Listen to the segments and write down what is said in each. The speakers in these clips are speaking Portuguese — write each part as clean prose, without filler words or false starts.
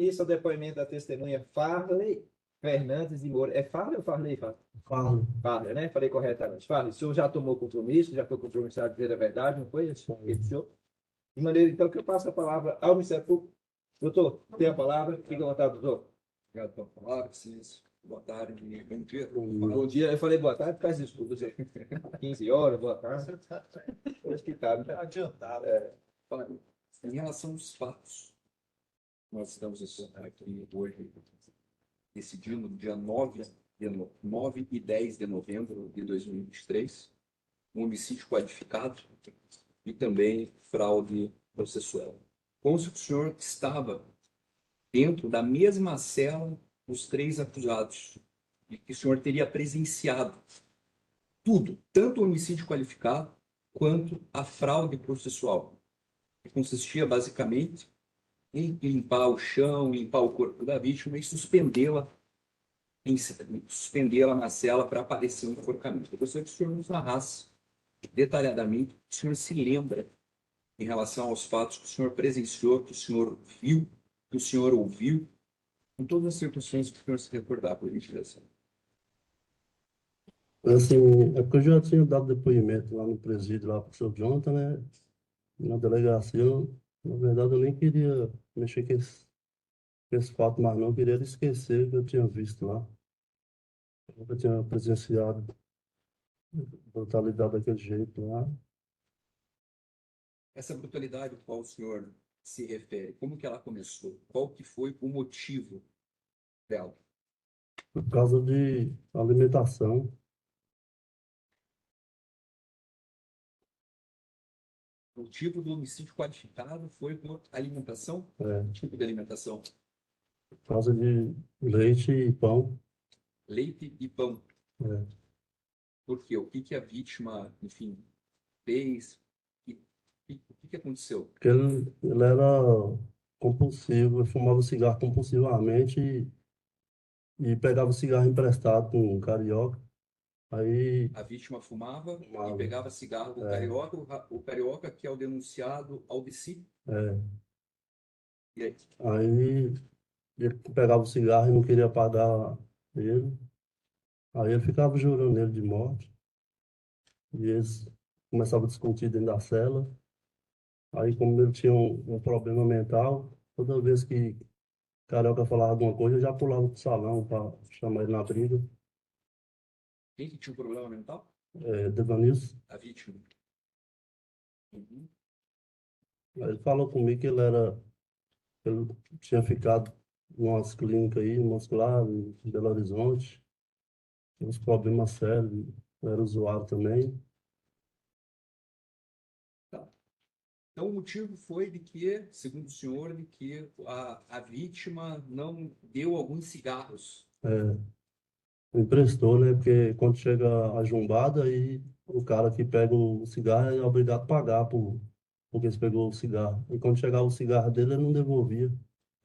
Isso é o depoimento da testemunha Farley Fernandes de Moura. É Farley ou Farley? Falo. Farley, né? Falei corretamente. Farley, o senhor já tomou compromisso, já foi compromissado a dizer a verdade, não foi isso? Ele, senhor? De maneira, então, que eu passo a palavra ao Ministério Público. Doutor, tem a palavra. Fique à vontade, doutor. Obrigado pela palavra, vocês. Boa tarde, bom dia. Bom dia. Eu falei boa tarde, faz desculpa. 15 horas, boa tarde. Acho que tá, né? Adiantado. Olha, em relação aos fatos, nós estamos aqui hoje decidindo dia 9 e 10 de novembro de 2023, um homicídio qualificado e também fraude processual. Como se o senhor estava dentro da mesma cela os três acusados e que o senhor teria presenciado tudo, tanto o homicídio qualificado quanto a fraude processual, que consistia basicamente em limpar o chão, limpar o corpo da vítima e suspendê-la na cela para aparecer um enforcamento. Eu gostaria que o senhor nos narrasse detalhadamente o que o senhor se lembra em relação aos fatos que o senhor presenciou, que o senhor viu, que o senhor ouviu, com todas as circunstâncias que o senhor se recordar, por gentileza. Assim, é porque eu já tinha dado depoimento lá no presídio, lá para o seu Jonathan, né? Na delegacia, na verdade, eu nem queria mexer com esse fato, mas não, eu queria esquecer o que eu tinha visto lá. Eu nunca tinha presenciado brutalidade daquele jeito lá. Essa brutalidade a qual o senhor se refere, como que ela começou? Qual que foi o motivo dela? Por causa de alimentação. O motivo do homicídio qualificado foi por alimentação? É, Que tipo de alimentação? por causa de leite e pão. Leite e pão. É. Por quê? O que que a vítima, enfim, fez? O que aconteceu? Porque ele era compulsivo, ele fumava cigarro compulsivamente e pegava cigarro emprestado com um carioca. Aí, A vítima fumava e fumava. pegava cigarro do É, carioca, o carioca que é o denunciado Aldeci. é. E aí, Aí ele pegava o cigarro e não queria pagar ele. Aí ele ficava jurando ele de morte. E eles começavam a discutir dentro da cela. Aí, como ele tinha um problema mental, toda vez que Carioca falava alguma coisa, eu já pulava pro salão para chamar ele na briga. quem que tinha um problema mental? Devanis. A vítima. Uhum. Aí ele falou comigo que ele tinha ficado em umas clínicas aí, muscular, em Belo Horizonte, tinha uns problemas sérios, era usuário também. Tá. Então, o motivo foi de que, segundo o senhor, de que a vítima não deu alguns cigarros. É, emprestou, né? Porque quando chega a jumbada, aí o cara que pega o cigarro é obrigado a pagar porque ele pegou o cigarro. E quando chegava o cigarro dele, ele não devolvia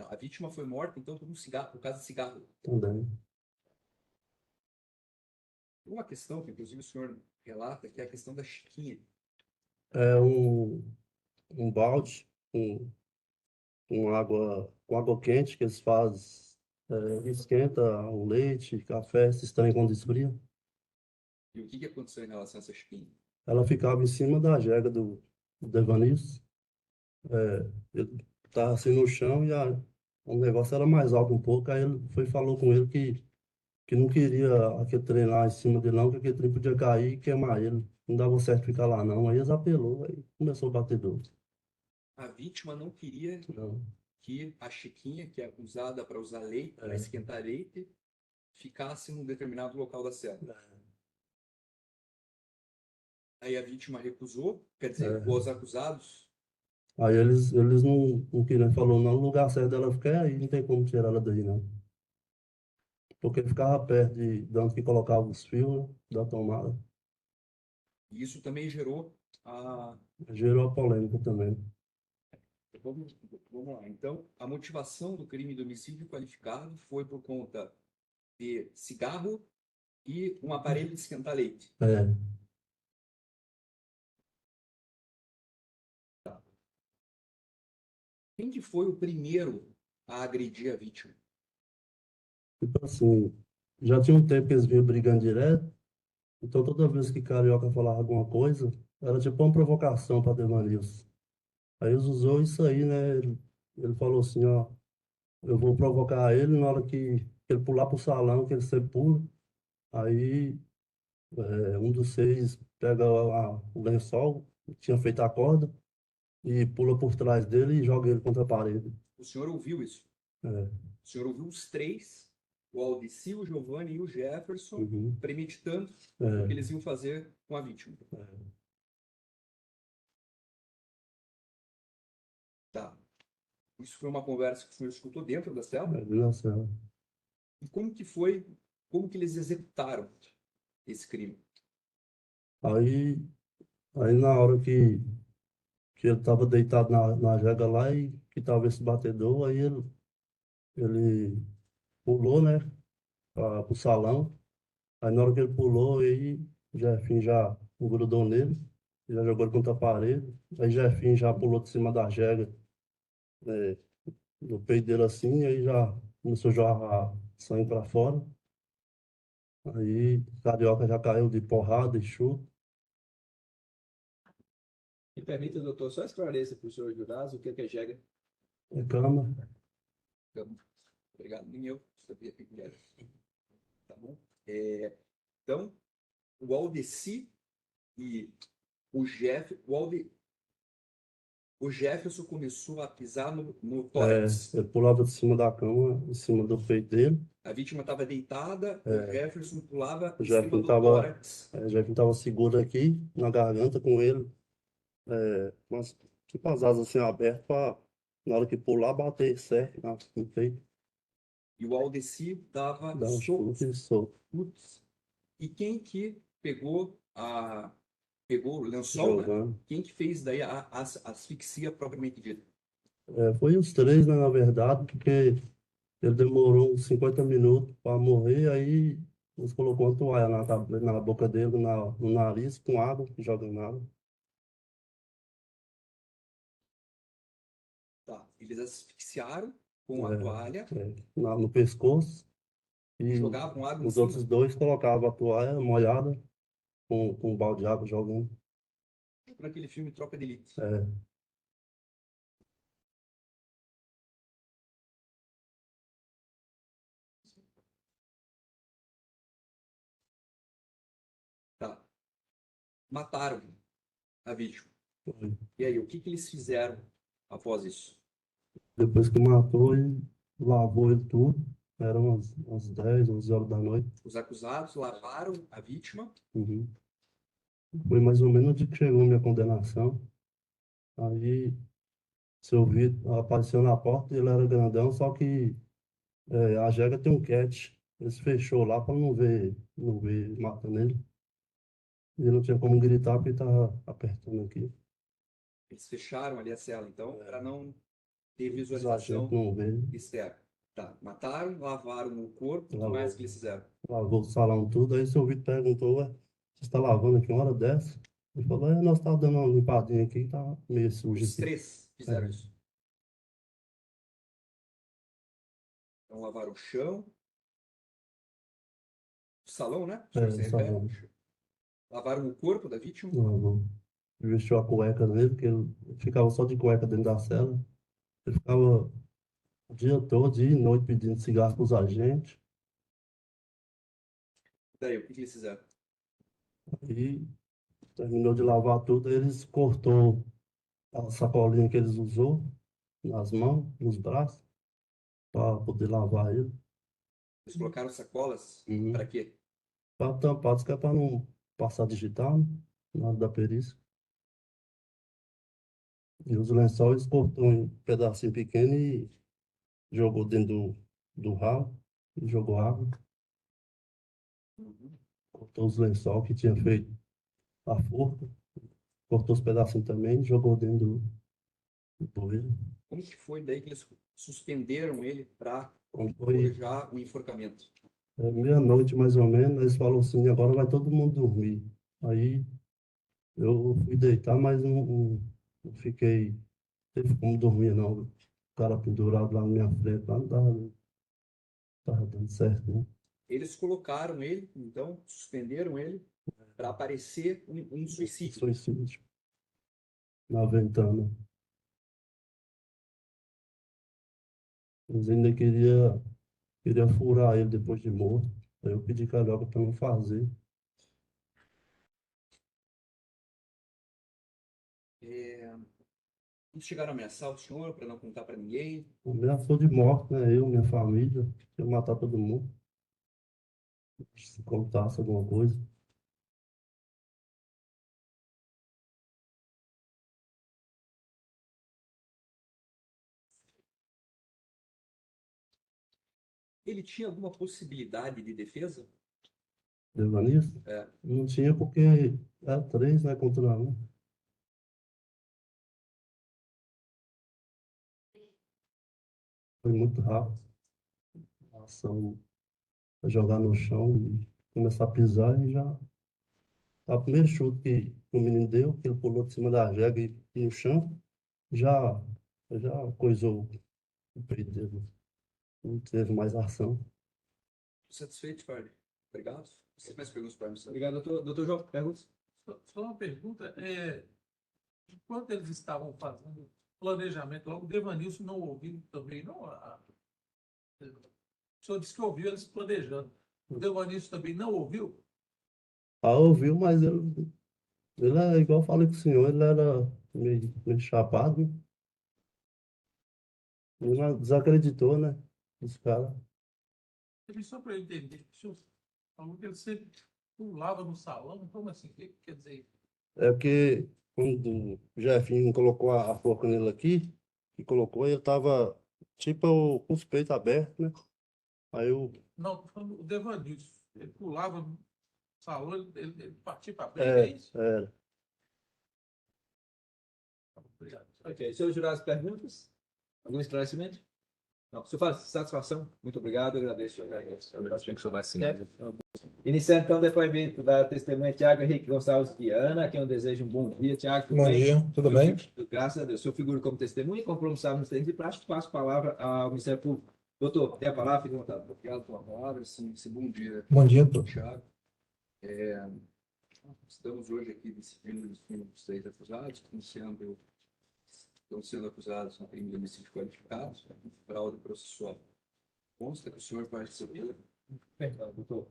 A vítima foi morta, então, por um cigarro, por causa de cigarro. também. Uma questão que, inclusive, o senhor relata, que é a questão da Chiquinha. É um balde com água quente que eles fazem, esquenta o leite, café, esses trem quando esfria. E o que que aconteceu em relação a essa Chiquinha? Ela ficava em cima da jega do Devanis. Ele estava assim no chão e o negócio era mais alto um pouco. Aí ele foi e falou com ele que não queria aquele trem lá em cima dele, não, que aquele trem podia cair e queimar ele. Não dava certo ficar lá, não. Aí eles apelou, aí começou a bater duro. A vítima não queria Não, que a Chiquinha, que é usada para usar leite, para é, esquentar leite, ficasse num determinado local da cela. Aí a vítima recusou, quer dizer, é. os acusados. Aí eles não queriam, falou, não, o lugar certo dela ficar é aí, não tem como tirar ela daí, não. Porque ficava perto de onde que colocava os fios, né, da tomada. E isso também gerou a. Gerou a polêmica também. Vamos, vamos lá. Então, a motivação do crime de homicídio qualificado foi por conta de cigarro e um aparelho de esquentar leite. É, Quem que foi o primeiro a agredir a vítima? Tipo assim, já tinha um tempo que eles vinham brigando direto, então toda vez que Carioca falava alguma coisa, era tipo uma provocação para Devanilson. Aí eles usou isso aí, né? Ele falou assim, ó, eu vou provocar ele na hora que ele pular pro salão, que ele sempre pula. Aí um dos seis pega o lençol, tinha feito a corda, e pula por trás dele e joga ele contra a parede. O senhor ouviu isso? É, O senhor ouviu os três, o Aldeci, o Giovanni e o Jefferson, uhum, premeditando o que é, eles iam fazer com a vítima. Tá. Isso foi uma conversa que o senhor escutou dentro da cela? nossa. E como que eles executaram esse crime? Aí, aí na hora que ele estava deitado na jega lá e que tava esse batedor, aí ele pulou, né, para o salão. Aí na hora que ele pulou, aí o Jefinho já grudou nele, já jogou ele contra a parede. Aí Jefinho já pulou de cima da jega, né, do peito dele assim, aí já começou a jorrar sangue para fora. Aí Carioca já caiu de porrada e chute. Me permita, doutor, só esclareça para o senhor Judas o que é Jega. É cama. Então, obrigado, nem eu sabia o que era. Tá bom? Então, o Aldeci e o Jefferson começou a pisar no tórax. Ele pulava de cima da cama, em cima do peito dele. A vítima estava deitada, o É, Jefferson pulava o em cima Jefinho do tava, tórax. o Jefinho tava seguro aqui na garganta com ele, mas tipo as asas assim abertas para na hora que pular bater certo no peito, E o Aldeci dava dar um chute socos. e solto. Putz. E quem que pegou o lençol, né? Jogando. Quem que fez daí a asfixia propriamente dita? Foi os três, né, na verdade, porque ele demorou uns 50 minutos para morrer, aí eles colocou uma toalha na boca dele, no nariz, com água, jogando água. Tá. Eles asfixiaram com a toalha, No pescoço, e jogavam água em os cima. outros dois colocavam a toalha molhada com um balde de água jogando. Para aquele filme Tropa de Elite. É, Tá. Mataram a vítima. foi. E aí, o que que eles fizeram após isso? Depois que matou, ele lavou ele tudo. Eram umas 10, 11 horas da noite. Os acusados lavaram a vítima. Uhum. Foi mais ou menos o dia que chegou a minha condenação. Aí, seu Vitor apareceu na porta, ele era grandão, só que a jega tem um catch. Eles fechou lá para não ver matando ele. E não tinha como gritar porque estava apertando aqui. Eles fecharam ali a cela, então, para não ter Os agentes visualização não veem. externa. Tá. Mataram, lavaram o corpo. O que mais Lavou, que eles fizeram? lavou o salão tudo. Aí seu Vitor perguntou, ué, você está lavando aqui uma hora dessa? Ele falou, nós estávamos dando uma limpadinha aqui, tá meio sujo Os aqui. três fizeram É, isso. Então, lavaram o chão, o salão, né? O senhor se o salão. refere? Lavaram o corpo da vítima. Lavou. Vestiu a cueca nele, porque ele ficava só de cueca dentro da cela. Ele ficava o dia todo, dia e noite, pedindo cigarro para os agentes. Daí, o que que eles fizeram? E terminou de lavar tudo, aí eles cortou a sacolinha que eles usou nas mãos, nos braços, para poder lavar ele. Eles colocaram sacolas para Uhum. quê? Para tampar, que é para não passar digital, né, na hora da perícia. E os lençóis cortou em pedacinho pequeno e jogou dentro do ralo e jogou água. Uhum. Cortou os lençóis que tinha feito a forca, cortou os pedacinhos também e jogou dentro do bueiro. Como que foi daí que eles suspenderam ele para Quando foi forjar o enforcamento? meia-noite mais ou menos, eles falaram assim, agora vai todo mundo dormir. Aí eu fui deitar, mas não fiquei, teve como dormir não. cara pendurado lá na minha frente, lá não tava dando certo, né? Eles colocaram ele, então, suspenderam ele para aparecer um suicídio. Suicídio, na ventana. Eles ainda queria furar ele depois de morto. Aí eu pedi Carioca para não fazer. É, eles chegaram a ameaçar o senhor para não contar para ninguém. Ameaçou de morte, né? Eu, minha família, ia matar todo mundo. Se contasse alguma coisa. Ele tinha alguma possibilidade de defesa? Devanis? É, Não tinha porque era três, né? Contra um. Foi muito rápido. A ação foi jogar no chão e começar a pisar e já. O primeiro chute que o menino deu, que ele pulou de cima da jegue e no chão, já, já coisou o peito dele. Não teve mais ação. satisfeito, Fábio? Obrigado. Você tem mais perguntas para mim, senhor? Obrigado, doutor João. Perguntas? Só uma pergunta, enquanto eles estavam fazendo planejamento, logo o Devanilson não ouviu também, não? O senhor disse que ouviu eles planejando. O Devanilson também não ouviu? Ah, ouviu, mas ele é igual eu falei com o senhor, ele era meio chapado, né? Ele não desacreditou, né? Os caras. Ele só para eu entender, o senhor falou que ele sempre pulava no salão, como assim? O que quer dizer? É porque quando o Jefinho colocou a forca nele aqui, e colocou, eu tava tipo com os peitos abertos, né? Aí eu, Não, tô falando o Devanilson. Ele pulava no salão, ele partia para a briga, é isso? era. Obrigado. Ok. Senhores jurados, perguntas? Algum esclarecimento? Não. Se faz satisfação, muito obrigado. Eu agradeço. Eu acho que o senhor vai sim. Iniciando então o depoimento da testemunha Tiago Henrique Gonçalves Viana, a quem eu desejo um bom dia, Tiago. Tudo Bom bem? dia, tudo bem? Graças a Deus. O senhor figura como testemunha e compromissado nos termos de prática, passo a palavra ao Ministério Público. Doutor, tem a palavra, fique à vontade. Obrigado pela palavra. Sim, bom dia, Bom dia a todos. Thiago. Estamos hoje aqui decidindo os três acusados, estão sendo acusados no crime de homicídio qualificado, fraude processual. Consta que o senhor participou. Perdão, doutor.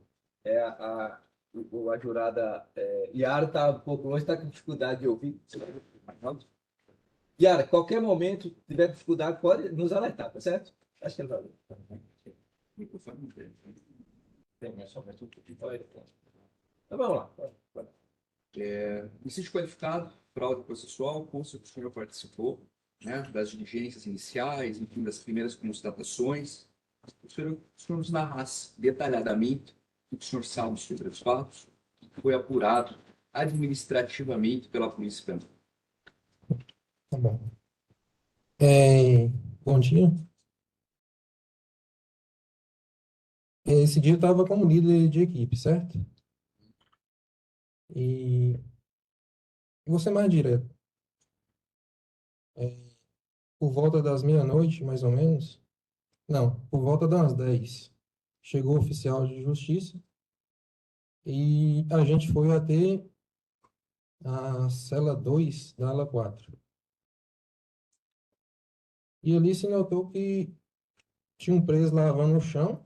A jurada Yara está um pouco longe, está com dificuldade de ouvir. Yara, qualquer momento, tiver dificuldade, pode nos alertar, tá certo? Acho que ele vai ouvir. Microfone não tem. Tem, mas somente um pouquinho. Então vamos lá. Vai. Homicídio qualificado, fraude processual, consta que o senhor participou, né, das diligências iniciais, enfim, das primeiras constatações. O senhor nos narrasse detalhadamente o que o senhor sabe sobre os fatos, o que foi apurado administrativamente pela Polícia Penal. Tá bom. Bom dia. Esse dia eu estava como líder de equipe, certo? E vou ser mais direto. Por volta das meia-noite, mais ou menos, não, por volta das 10, chegou o oficial de justiça e a gente foi até a cela 2 da ala 4. E ali se notou que tinha um preso lavando no chão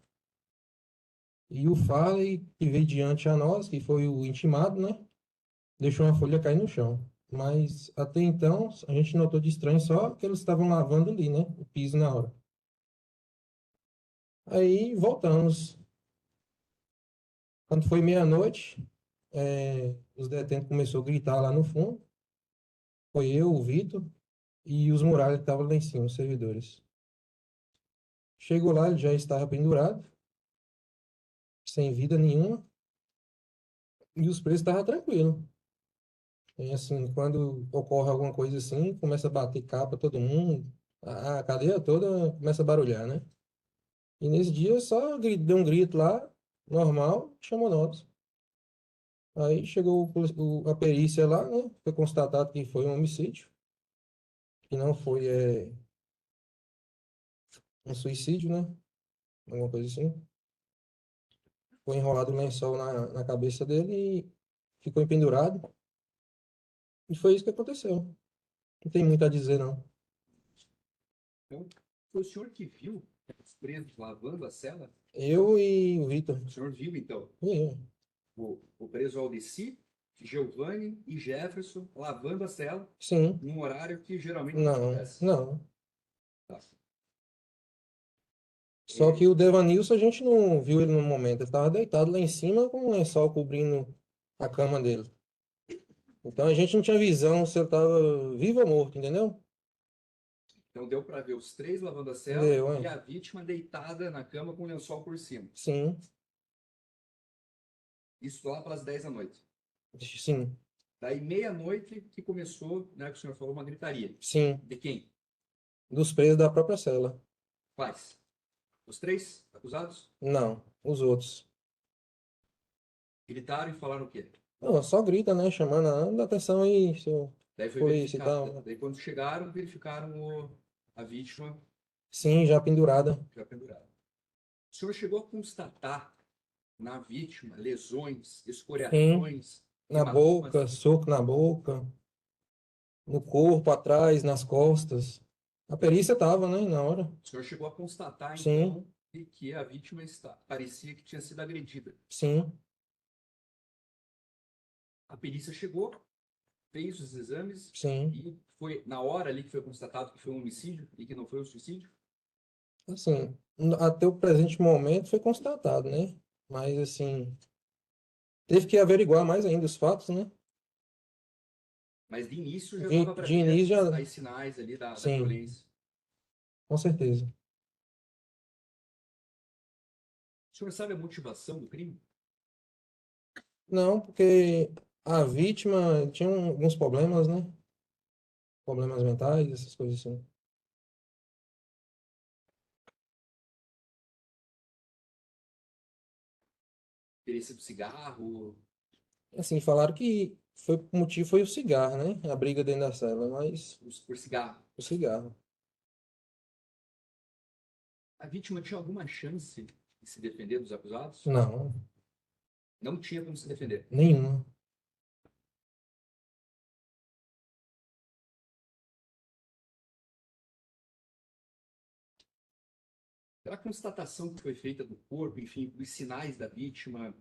e o Farley, que veio diante a nós, que foi o intimado, né? Deixou uma folha cair no chão. Mas até então a gente notou de estranho só que eles estavam lavando ali, né? O piso na hora. Aí voltamos. Quando foi meia-noite, os detentos começaram a gritar lá no fundo. Foi eu, o Vitor e os Muralha que estavam lá em cima, os servidores. Chegou lá, ele já estava pendurado, sem vida nenhuma, e os presos estavam tranquilos. E assim, quando ocorre alguma coisa assim, começa a bater capa todo mundo, a cadeia toda começa a barulhar, né? E nesse dia só deu um grito lá, normal, chamou nós. Aí chegou a perícia lá, né? Foi constatado que foi um homicídio, que não foi um suicídio, né? Alguma coisa assim. Foi enrolado um lençol na cabeça dele e ficou empendurado. E foi isso que aconteceu. Não tem muito a dizer, não. Então, foi o senhor que viu os presos lavando a cela? Eu e o Vitor. O senhor viu, então, E eu. o preso Aldeci, Giovanni e Jefferson lavando a cela Sim. num horário que geralmente Não, acontece. não. Tá. Só que o Devanilson a gente não viu ele no momento. Ele estava deitado lá em cima com um lençol cobrindo a cama dele. Então a gente não tinha visão se ele estava vivo ou morto, entendeu? Então deu para ver os três lavando a cela Deu, e é. a vítima deitada na cama com o lençol por cima. Sim, Isso lá pelas 10 da noite. sim, Daí, meia-noite, que começou, né, que o senhor falou, uma gritaria. sim. De quem? Dos presos da própria cela. Quais? Os três acusados? Não, os outros. Gritaram e falaram o quê? Não, só grita, né? Chamando, dá atenção aí, seu Daí foi polícia e verificado. tal. Daí, quando chegaram, verificaram a vítima Sim, já pendurada. já pendurada. O senhor chegou a constatar na vítima lesões, Sim, escoriações, na hematomas? boca, soco na boca, no corpo, atrás, nas costas. A perícia tava, né, na hora. O senhor chegou a constatar, Sim, então, de que a vítima parecia que tinha sido agredida. sim. A perícia chegou, fez os exames Sim, e foi na hora ali que foi constatado que foi um homicídio e que não foi um suicídio. assim, até o presente momento foi constatado, né? Mas, assim, teve que averiguar mais ainda os fatos, né? Mas de início já De, dava para de ver início já, as sinais ali da sim, violência. com certeza. O senhor sabe a motivação do crime? Não, porque a vítima tinha alguns problemas, né? Problemas mentais, essas coisas assim. Teria sido cigarro? Assim, falaram que foi, o motivo foi o cigarro, né? A briga dentro da cela, mas Por cigarro. o cigarro. A vítima tinha alguma chance de se defender dos acusados? Não, Não tinha como se defender. nenhuma. Pela constatação que foi feita do corpo, enfim, dos sinais da vítima,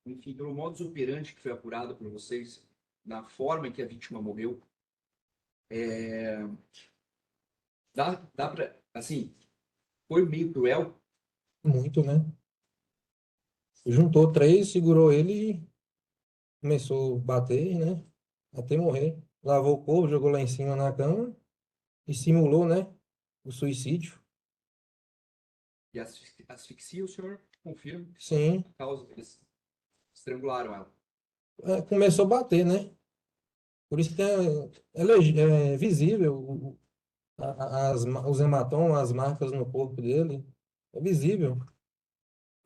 enfim, pelo modus operandi que foi apurado por vocês, na forma em que a vítima morreu, dá para, assim, foi meio cruel. Muito, né? Juntou três, segurou ele e começou a bater, né? Até morrer. Lavou o corpo, jogou lá em cima na cama e simulou, né? O suicídio. E a asfixia, o senhor confirma Sim. a causa que eles estrangularam ela. Começou a bater, né? Por isso que é visível os hematomas, as marcas no corpo dele. É visível.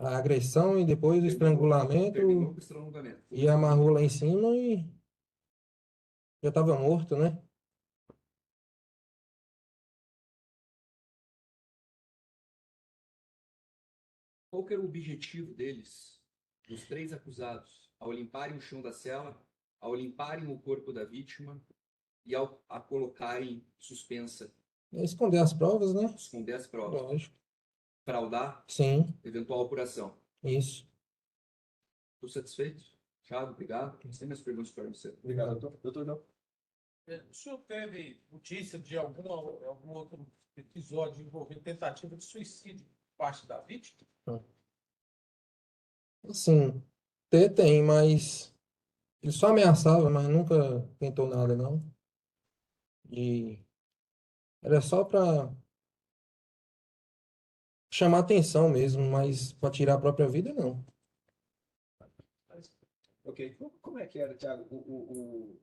A agressão e depois o estrangulamento Terminou com o estrangulamento. e amarrou lá em cima e já estava morto, né? Qual que era o objetivo deles, dos três acusados, ao limparem o chão da cela, ao limparem o corpo da vítima e ao a colocarem suspensa, Esconder as provas, né? esconder as provas, Lógico. fraudar Sim, eventual apuração? isso. Estou satisfeito? Thiago, obrigado. Sem mais perguntas para você. Obrigado, doutor. Doutor, não. O senhor teve notícia de algum outro episódio envolvendo tentativa de suicídio por parte da vítima? Assim, tem, mas ele só ameaçava, mas nunca tentou nada, não. E era só para chamar atenção mesmo, mas para tirar a própria vida, não. Ok. Como é que era, Thiago, o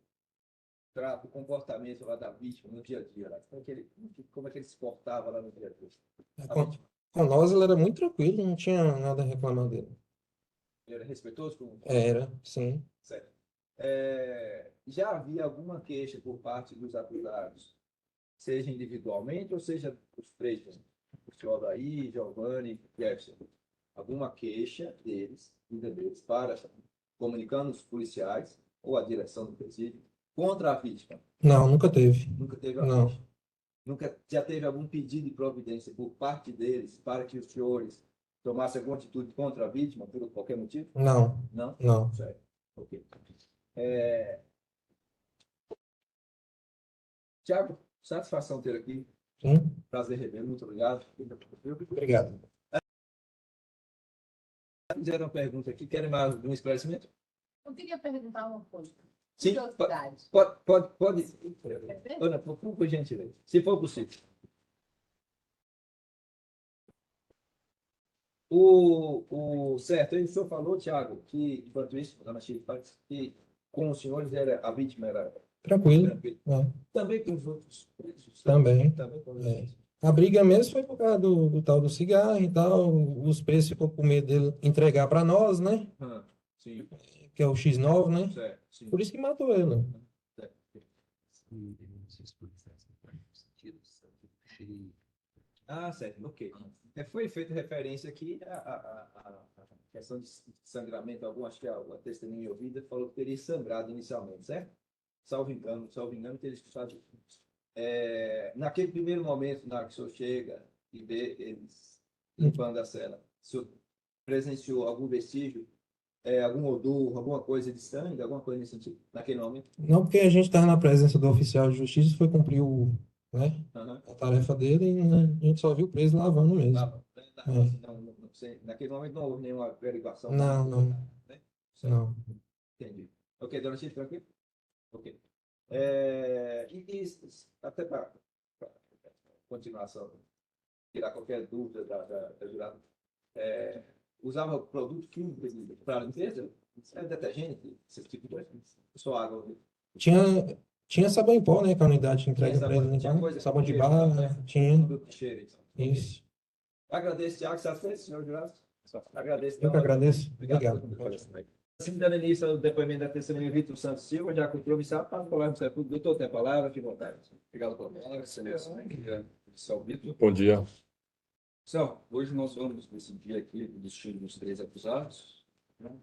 comportamento lá da vítima no dia a dia? Lá? Como é que ele se portava lá no dia a dia? A Com, vítima, com nós ele era muito tranquilo, não tinha nada a reclamar dele. ele era respeitoso com Era, sim. certo. Já havia alguma queixa por parte dos acusados, seja individualmente ou seja os três? o senhor aí, Giovanni, Jefferson, alguma queixa deles, para comunicando os policiais ou a direção do presídio contra a vítima? Não, nunca teve. Nunca teve a Não. queixa. Nunca já teve algum pedido de providência por parte deles para que os senhores tomassem alguma atitude contra a vítima por qualquer motivo? Não, Não? não. Certo. Ok. Tiago, satisfação ter aqui. Sim, Prazer revê-lo. Muito obrigado. obrigado. Fizeram uma pergunta aqui. Querem mais algum esclarecimento? Eu queria perguntar uma coisa. Sim, Curiosidade. pode. Ana, por gentileza, se for possível. Certo, o senhor falou, Tiago, que, enquanto isso, Dona Chico, que com os senhores a vítima era Tranquilo. tranquila. É, Também com os outros presos. também. Também com os É. outros. A briga mesmo foi por causa do tal do cigarro e tal. Os presos ficou com medo dele entregar para nós, né? Sim, Que é o X9, né? certo. Sim. Por isso que matou ele. Certo. Certo, ok. Foi feita referência aqui à questão de sangramento. Acho que a testemunha ouvida falou que teria sangrado inicialmente, certo? Salvo engano, teria escutado. Naquele primeiro momento, na hora que o senhor chega e vê eles limpando a cela, o senhor presenciou algum vestígio, algum odor, alguma coisa de sangue, alguma coisa nesse sentido, naquele momento? Não porque a gente estava na presença do oficial de justiça, foi cumprir né, Aham. a tarefa dele e né, a gente só viu o preso lavando mesmo. Naquele momento não houve nenhuma averiguação. Não. Né? Certo. Não. Entendi. Ok, dona Chico, tranquilo? Ok. Até para continuação, tirar qualquer dúvida da jurada, usava produto químico para limpeza? Detergente, esse tipo de coisa? Só água? Tinha sabão em pó, né? Que a unidade entrega para ele Tinha limpar. coisa Sabão de cheiro, barra, né? tinha. Produto de cheiro, então. Ok. Isso. Agradeço, Tiago, satisfeito, senhor jurado? Agradeço. Eu que agradeço. Obrigado. Obrigado. Assim, dando início ao depoimento da testemunha Vitor Santos Silva, já compromissado, para falar no Sepulcro. Doutor, tem a palavra, fique à vontade. Obrigado pela palavra, excelência. Policial Vitor. Bom dia. Pessoal, hoje nós vamos decidir aqui o destino dos 3 acusados, né?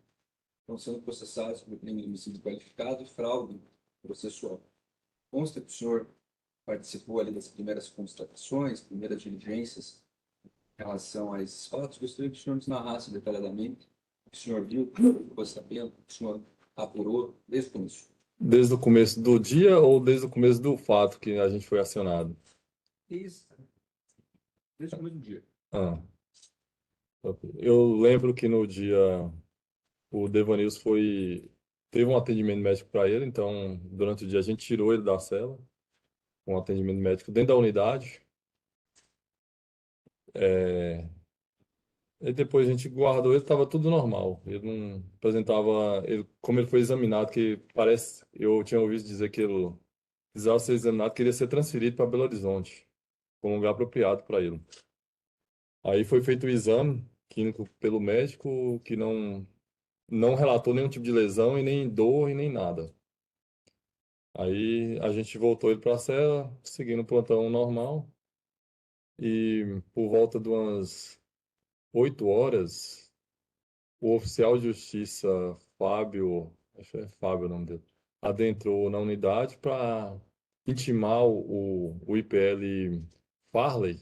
Estão sendo processados por crime de homicídio qualificado e fraude processual. Consta que o senhor participou ali das primeiras constatações, primeiras diligências em relação a esses fatos. Gostaria que o senhor nos narrasse detalhadamente o que o senhor viu, ficou sabendo, o que o senhor apurou desde o começo. Desde o começo do dia ou desde o começo do fato que a gente foi acionado? Isso. Desde o começo do dia. Eu lembro que no dia o Devanilson teve um atendimento médico para ele, então durante o dia a gente tirou ele da cela, um atendimento médico dentro da unidade. E depois a gente guardou ele, estava tudo normal. Ele não apresentava, como ele foi examinado, que parece, eu tinha ouvido dizer que ele precisava ser examinado, queria ser transferido para Belo Horizonte, para um lugar apropriado para ele. Aí foi feito o exame clínico pelo médico, que não relatou nenhum tipo de lesão e nem dor e nem nada. Aí a gente voltou ele para a cela, seguindo o plantão normal. E por volta de umas 8 horas, o oficial de justiça, Fábio, acho que é Fábio o nome dele, adentrou na unidade para intimar o IPL Farley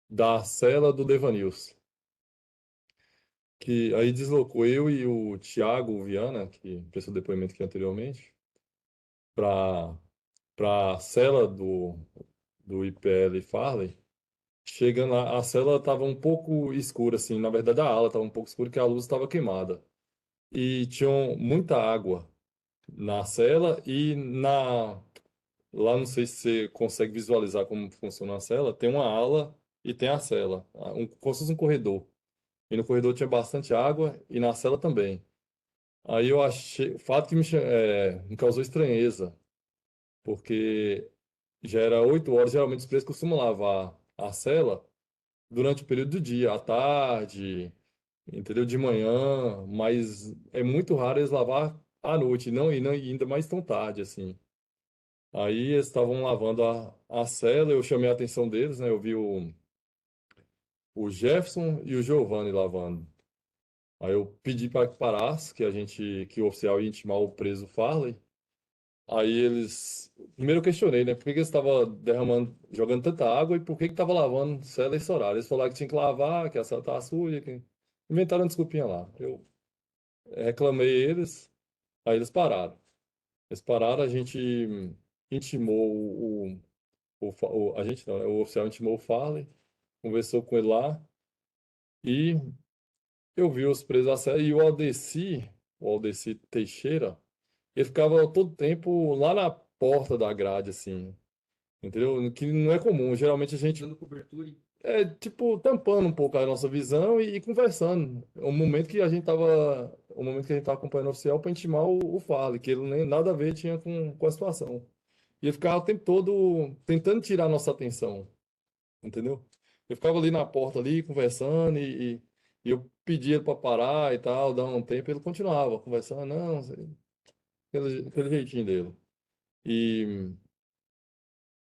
da cela do Devanilson. Que aí deslocou eu e o Thiago Viana, que prestou depoimento aqui anteriormente, para a cela do IPL Farley. Chegando lá, a cela estava um pouco escura, assim, na verdade a ala estava um pouco escura porque a luz estava queimada. E tinha muita água na cela e lá não sei se você consegue visualizar como funciona a cela, tem uma ala e tem a cela, como se fosse um corredor. E no corredor tinha bastante água e na cela também. Aí eu achei, o fato que me causou estranheza, porque já era 8 horas, geralmente os presos costumam lavar a cela durante o período do dia, à tarde, entendeu? De manhã, mas é muito raro eles lavar à noite, e ainda mais tão tarde, assim. Aí eles estavam lavando a cela, eu chamei a atenção deles, né? Eu vi o Jefferson e o Giovanni lavando. Aí eu pedi para que parasse, que o oficial ia intimar o preso Farley. Aí eles. Primeiro eu questionei, né? Por que que eles estavam derramando, jogando tanta água e por que que estava lavando cela esse horário? Eles falaram que tinha que lavar, que a cela estava suja, que... Inventaram uma desculpinha lá. Eu reclamei eles, aí eles pararam. Eles pararam, a gente intimou a gente não, né? O oficial intimou o Farley, conversou com ele lá e eu vi os presos a cela e o Aldeci Teixeira, ele ficava todo tempo lá na porta da grade, assim. Entendeu? Que não é comum. Geralmente a gente Dando cobertura. é tipo tampando um pouco a nossa visão e conversando. O momento que a gente tava acompanhando o oficial para intimar o Farley, que ele nem nada a ver tinha com a situação. E ele ficava o tempo todo tentando tirar a nossa atenção, entendeu? Eu ficava ali na porta ali conversando e eu pedia para parar e tal, dar um tempo, ele continuava conversando, não, aquele jeitinho dele. E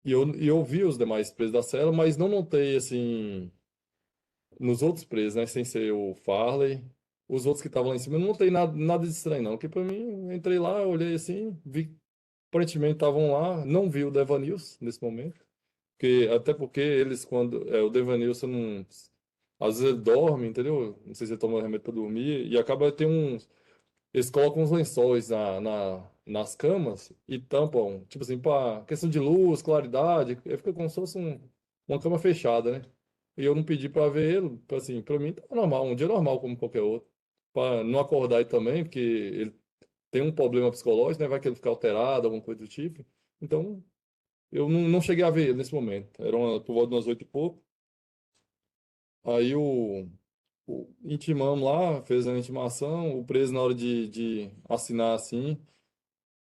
eu vi os demais presos da cela, mas não notei, assim, nos outros presos, né, sem ser o Farley, os outros que estavam lá em cima, eu não notei nada de estranho, não. Porque pra mim, eu entrei lá, olhei assim, vi, aparentemente estavam lá, não vi o Devanilson nesse momento, até porque eles, o Devanilson não, às vezes ele dorme, entendeu? Não sei se ele toma remédio para dormir, e acaba ter eles colocam uns lençóis nas camas e tampam, tipo assim, para questão de luz, claridade, fica como se fosse uma cama fechada, né? E eu não pedi para ver ele, assim, para mim tá normal, um dia normal como qualquer outro. Para não acordar ele também, porque ele tem um problema psicológico, né? Vai que ele ficar alterado, alguma coisa do tipo. Então, eu não cheguei a ver ele nesse momento. Era por volta de umas 8 e pouco. Aí intimamos lá, fez a intimação, o preso na hora de assinar assim.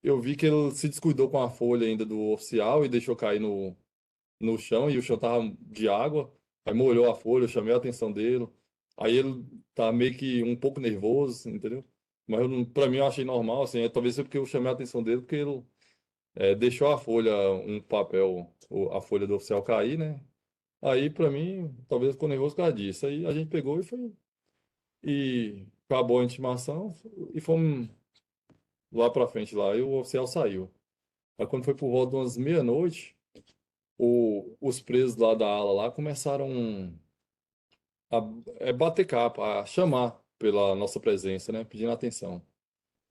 Eu vi que ele se descuidou com a folha ainda do oficial e deixou cair no chão, e o chão tava de água. Aí molhou a folha, eu chamei a atenção dele. Aí ele tá meio que um pouco nervoso, entendeu? Mas pra mim eu achei normal, assim, talvez seja porque eu chamei a atenção dele, porque ele deixou a folha, um papel, a folha do oficial cair, né? Aí pra mim, talvez ficou nervoso por causa disso. Aí a gente pegou e acabou a intimação e fomos lá pra frente lá, e o oficial saiu. Aí quando foi por volta de umas meia-noite, os presos lá da ala lá começaram a bater capa, a chamar pela nossa presença, né? Pedindo atenção.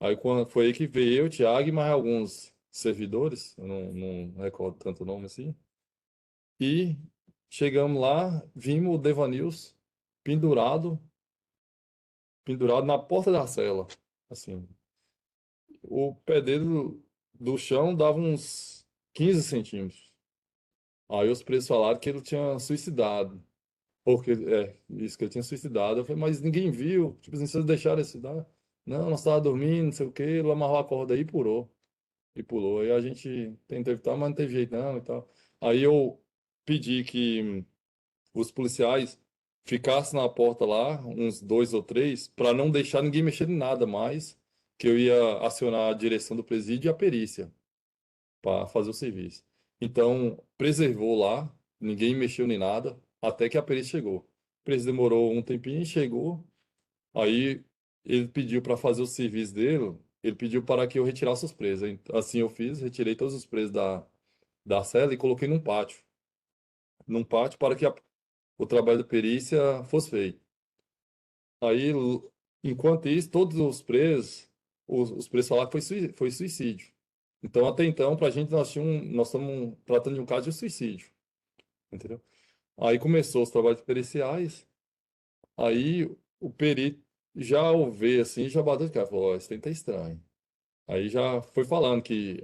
Aí foi aí que veio eu, o Thiago e mais alguns servidores, eu não recordo tanto o nome assim. E chegamos lá, vimos o Devanils pendurado, pendurado na porta da cela. Assim, o pé dele do chão dava uns 15 centímetros. Aí os presos falaram que ele tinha suicidado. Porque, isso que ele tinha suicidado. Eu falei, mas ninguém viu. Tipo assim, vocês deixaram ele suicidar? Não, nós estávamos dormindo, não sei o quê. Ele amarrou a corda aí e pulou. E pulou. Aí a gente tentou evitar, mas não teve jeito não e tal. Aí eu pedi que os policiais ficassem na porta lá, uns dois ou três, para não deixar ninguém mexer em nada mais, que eu ia acionar a direção do presídio e a perícia para fazer o serviço. Então, preservou lá, ninguém mexeu nem nada, até que a perícia chegou. O preço demorou um tempinho, chegou, aí ele pediu para fazer o serviço dele, ele pediu para que eu retirasse os presos. Assim eu fiz, retirei todos os presos da cela e coloquei num pátio para que o trabalho da perícia fosse feito. Aí, enquanto isso, todos os presos, os presos falaram que foi suicídio. Então, até então, para a gente, nós estamos tratando de um caso de suicídio, entendeu? Aí começou os trabalhos periciais, aí o perito já ao ver assim, já bateu de cara, falou, ó, isso tem que tá estranho. Aí já foi falando que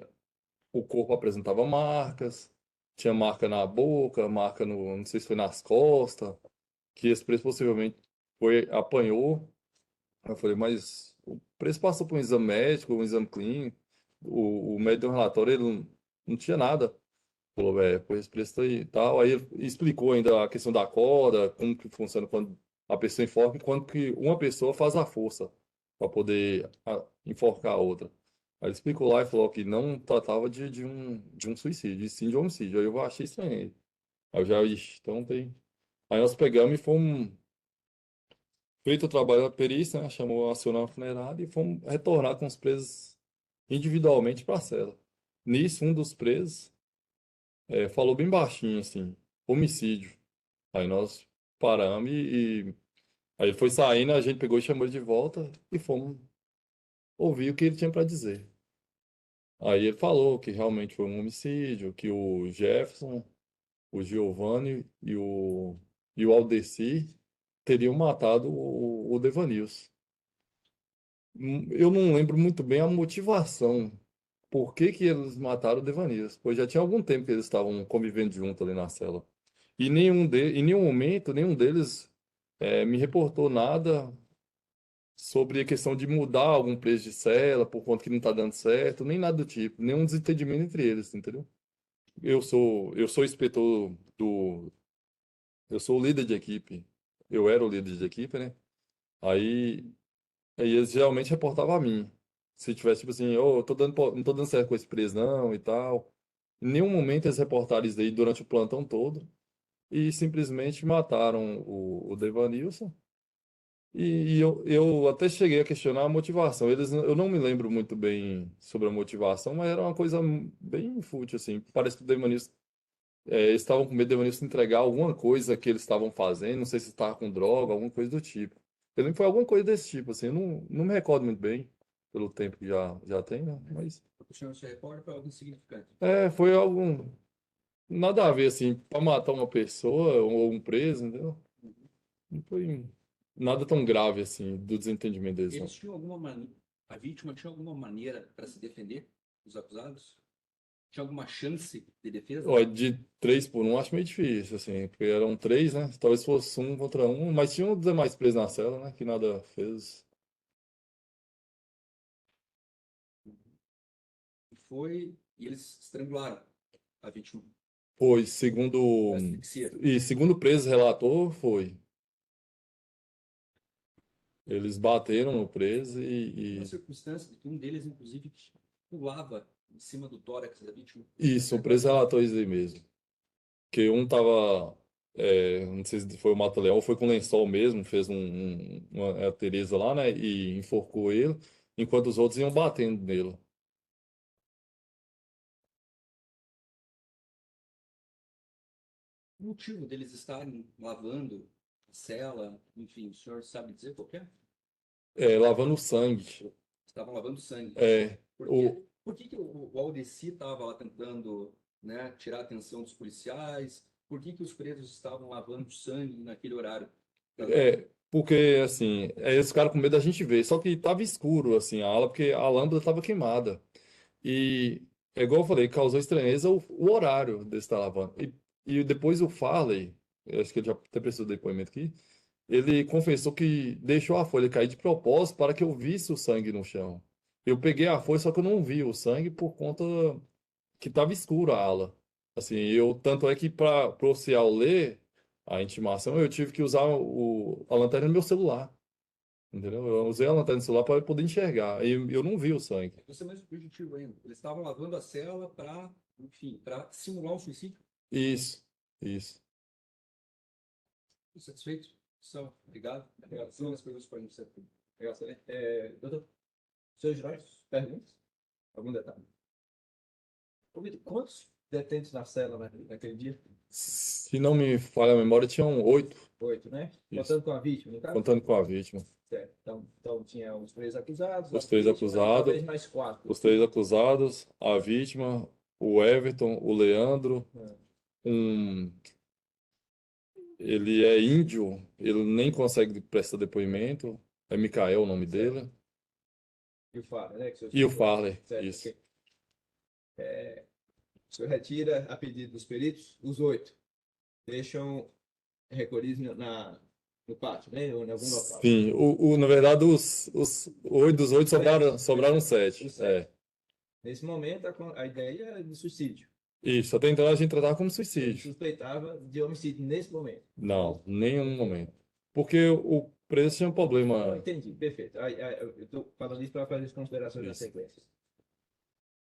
o corpo apresentava marcas, tinha marca na boca, marca no, não sei se foi nas costas, que esse preso possivelmente apanhou. Eu falei, mas o preso passou por um exame médico, um exame clínico, o médico deu um relatório, ele não tinha nada. Falou, velho, pois preço tá aí e tal. Aí ele explicou ainda a questão da corda, como que funciona quando a pessoa enforca e quando que uma pessoa faz a força para poder enforcar a outra. Aí ele explicou lá e falou que não tratava de um suicídio, e sim de homicídio. Aí eu achei estranho. Aí eu já, ixi, então tem. Aí nós pegamos e fomos, feito o trabalho da perícia, né? Chamou, acionou a funerária e fomos retornar com os presos individualmente para a cela. Nisso, um dos presos falou bem baixinho, assim, homicídio. Aí nós paramos aí ele foi saindo, a gente pegou e chamou ele de volta e fomos ouvir o que ele tinha para dizer. Aí ele falou que realmente foi um homicídio, que o Jefferson, o Giovanni e o Aldeci teriam matado o Devanilson. Eu não lembro muito bem a motivação. Por que que eles mataram o Devanilson? Pois já tinha algum tempo que eles estavam convivendo junto ali na cela. Em nenhum momento, nenhum deles me reportou nada sobre a questão de mudar algum preço de cela por conta que não está dando certo, nem nada do tipo, nenhum desentendimento entre eles, entendeu? Eu sou inspetor eu sou o líder de equipe. Eu era o líder de equipe, né? Aí, aí eles geralmente reportavam a mim. Se tivesse tipo assim, oh, não tô dando certo com esse preso não e tal. Em nenhum momento eles reportaram isso daí durante o plantão todo e simplesmente mataram o Devanilson. Eu até cheguei a questionar a motivação. Eu não me lembro muito bem sobre a motivação, mas era uma coisa bem fútil, assim. Parece que o Devanilson, eles estavam com medo do Devanilson entregar alguma coisa que eles estavam fazendo, não sei se estava com droga, alguma coisa do tipo. Eu lembro que foi alguma coisa desse tipo, assim. Eu não me recordo muito bem, pelo tempo que já tem, né? Mas O senhor se recorda foi algo insignificante. foi algo nada a ver, assim, para matar uma pessoa ou um preso, entendeu? Não foi nada tão grave, assim, do desentendimento deles, não. Eles tinham alguma maneira, a vítima tinha alguma maneira para se defender dos acusados? Tinha alguma chance de defesa? Ó, de 3 por 1 acho meio difícil, assim, porque eram três, né? Talvez fosse 1 contra 1, mas tinha os demais presos na cela, né? Que nada fez. E eles estrangularam a vítima. Foi, segundo. Asfixia. E segundo o preso relator, foi. Eles bateram no preso Uma e. circunstância de que um deles, inclusive, pulava em cima do tórax da vítima. Isso, o preso relatou isso aí mesmo. Que um tava. Não sei se foi o Mata-Leão ou foi com lençol mesmo, fez uma Tereza lá, né? E enforcou ele, enquanto os outros iam batendo nele. O motivo deles estarem lavando a cela, enfim, o senhor sabe dizer qual que é? Lavando sangue. Estavam lavando sangue. É, Por o, quê? Por que que o Aldeci estava lá tentando, né, tirar a atenção dos policiais? Por que que os presos estavam lavando sangue naquele horário? porque, assim, eles ficaram com medo da gente ver. Só que tava escuro, assim, a ala, porque a lâmpada tava queimada. E, é igual eu falei, causou estranheza o horário desse estar lavando. E depois o Farley, eu acho que ele já até precisou do depoimento aqui, ele confessou que deixou a folha cair de propósito para que eu visse o sangue no chão. Eu peguei a folha, só que eu não vi o sangue por conta que estava escuro a ala. Assim, tanto é que para o Cial ler a intimação, eu tive que usar a lanterna do meu celular. Entendeu? Eu usei a lanterna do celular para poder enxergar. E eu não vi o sangue. Você é mais objetivo ainda. Eles estavam lavando a cela para, enfim, para simular um suicídio. Isso, isso. Satisfeito? São. Obrigado. Obrigado. São as perguntas para a gente ser. Obrigado, excelente. Doutor, senhores juízes, perguntas? Algum detalhe? Ô, Vitor, quantos detentos na cela naquele dia? Se não me falha a memória, tinham 8, 8, né? Isso. Contando com a vítima, no caso? contando com a vítima. Certo. Então tinha os 3 acusados, Os a 3 vítima, e acusados. talvez mais 4. Os 3 acusados, a vítima, o Everton, o Leandro, um... ele é índio, ele nem consegue prestar depoimento, é Micael o nome dele, E o Farley, né? e o Farley, Certo, isso. ok. O senhor retira, a pedido dos peritos, os 8. Deixam recolhidos no pátio, né? Ou em algum local. Sim, na verdade, os 8 dos 8 sobraram 7. Os sete. Nesse momento, a ideia é de suicídio. Isso, até então a gente tratava como Ele suicídio. suspeitava de homicídio nesse momento. Não, nenhum momento. Porque o preso tinha um Não, problema. entendi, perfeito. Eu estou falando isso para fazer as considerações na Isso. sequência.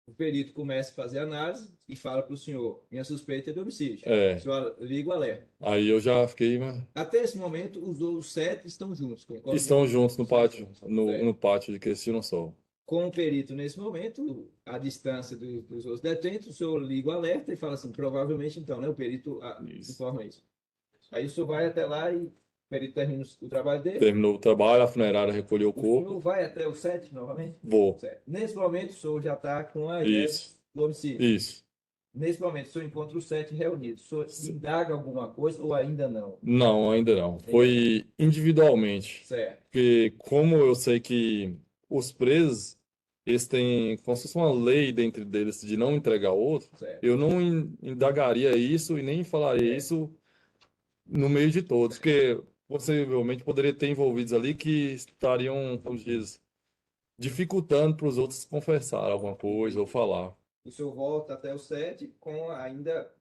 o perito começa a fazer a análise e fala para o senhor, minha suspeita é de homicídio. É. O senhor liga o alerta. Aí eu já fiquei, mas Até esse momento, os 7 estão juntos. Concorda? estão juntos no pátio, Certo. no pátio de Cristina Sol. Com o perito, nesse momento, a distância dos outros detentos, o senhor liga o alerta e fala assim, provavelmente então, né? O perito Isso. informa isso. Aí o senhor vai até lá e o perito termina o trabalho dele. Terminou o trabalho, a funerária recolheu o O senhor corpo. vai até o 7 novamente? Vou. Certo. Nesse momento, o senhor já está com a ideia Isso, do homicídio. isso. Nesse momento, o senhor encontra os 7 reunidos. O senhor indaga alguma coisa ou ainda não? Não, ainda não. Foi individualmente. Certo. Porque como eu sei que os presos, eles têm como se fosse uma lei dentro deles de não entregar outro, Certo. eu não indagaria isso e nem falaria isso no meio de todos, porque possivelmente poderia ter envolvidos ali que estariam, como diz, dificultando para os outros confessar alguma coisa ou falar. O senhor volta até o 7 com ainda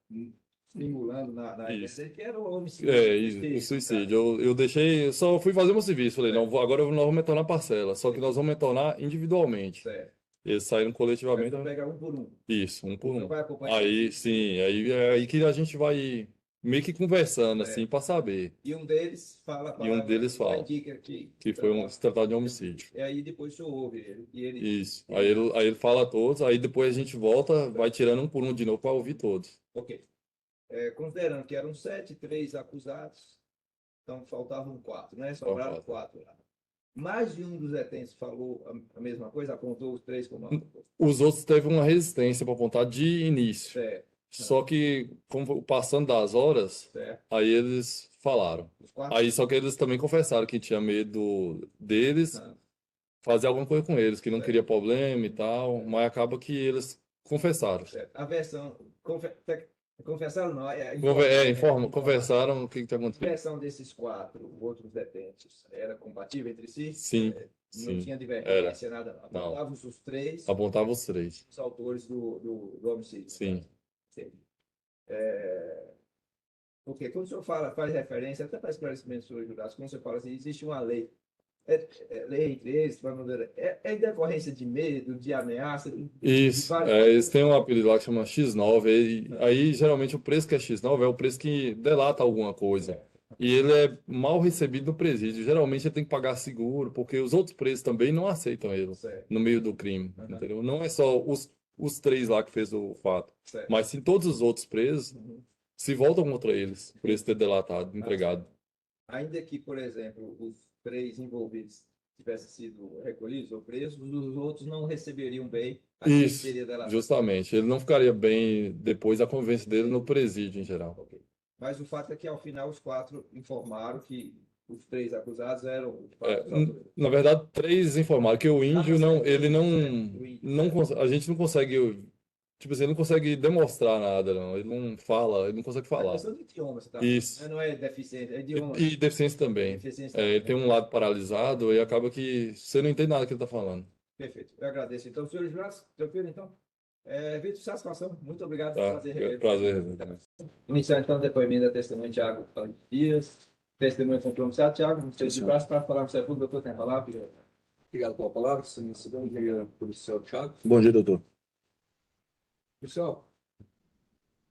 simulando na ideia Isso. dele que era o homicídio. É, isso, o suicídio. Eu deixei, eu só fui fazer meu serviço. Falei, não, agora nós vamos retornar parcela. Só que nós vamos retornar individualmente. Certo. Eles saíram Aí coletivamente. vai pegar um por um. Isso, um por O senhor um. vai acompanhar. Aí, sim, aí é aí que a gente vai meio que conversando, Certo. assim, para saber. E um deles fala a E um palavra deles fala indica que que foi se tratar de homicídio. E aí depois o senhor ouve ele. E ele Isso. Aí ele fala a todos, aí depois a gente volta, vai tirando um por um de novo para ouvir todos. Ok. Considerando que eram 7, 3 acusados, então faltavam 4, né? Sobraram Só 4 lá. Mais de um dos detentos falou a mesma coisa, apontou os 3 como Os outros teve uma resistência para apontar de início. certo, Só que, como foi passando das horas, certo. aí eles falaram. Os 4 Aí só que eles também confessaram que tinha medo deles fazer alguma coisa com eles, que não Certo. queria problema e tal, mas acaba que eles confessaram. certo. A versão. Confessaram, não. Conversaram o que está A acontecendo. versão desses 4 outros detentos era compatível entre si? Sim, Não sim, tinha divergência, nada. Não. Não. Apontavam os 3 Apontava os 3. os autores do homicídio. Sim. Sim. Porque quando o senhor faz referência, até para esclarecimento sobre judaicos, quando o senhor fala assim, existe uma lei. Lei entre eles, é em decorrência de medo, de ameaça. Isso, eles têm um apelido lá que chama X9, aí geralmente o preço que é X9 é o preço que delata alguma coisa. E ele é mal recebido no presídio. Geralmente ele tem que pagar seguro, porque os outros presos também não aceitam ele Certo. no meio do crime, entendeu? Não é só os 3 lá que fez o fato, Certo. mas sim todos os outros presos se voltam contra eles por eles ter delatado, entregado. Ainda que, por exemplo, os 3 envolvidos tivessem sido recolhidos ou presos, os outros não receberiam bem a quem Isso, seria delatado. justamente. Ele não ficaria bem depois da convivência dele no presídio em geral. Ok. Mas o fato é que, ao final, os 4 informaram que os 3 acusados eram os autores. Na verdade, 3 informaram que o índio não, ele não, O índio, não a gente não consegue, tipo assim, ele não consegue demonstrar nada, não. Ele não fala, ele não consegue É falar. questão de idioma, você tá Isso. falando, né? Não é deficiente, é idioma. E deficiência também. Deficiência Ele também, tem um lado paralisado e acaba que você não entende nada que ele está falando. Perfeito. Eu agradeço. Então, senhores juízes, tranquilo, então? Vitor, satisfação. Muito obrigado. Tá? Prazer rever. Prazer. Iniciar, então, o depoimento da testemunha Tiago Dias. Testemunha compromissado, Tiago. Você de braço para falar com você, doutor, tem a palavra? Obrigado pela palavra, senhor. Bom dia, policial Thiago. Bom dia, doutor. Pessoal,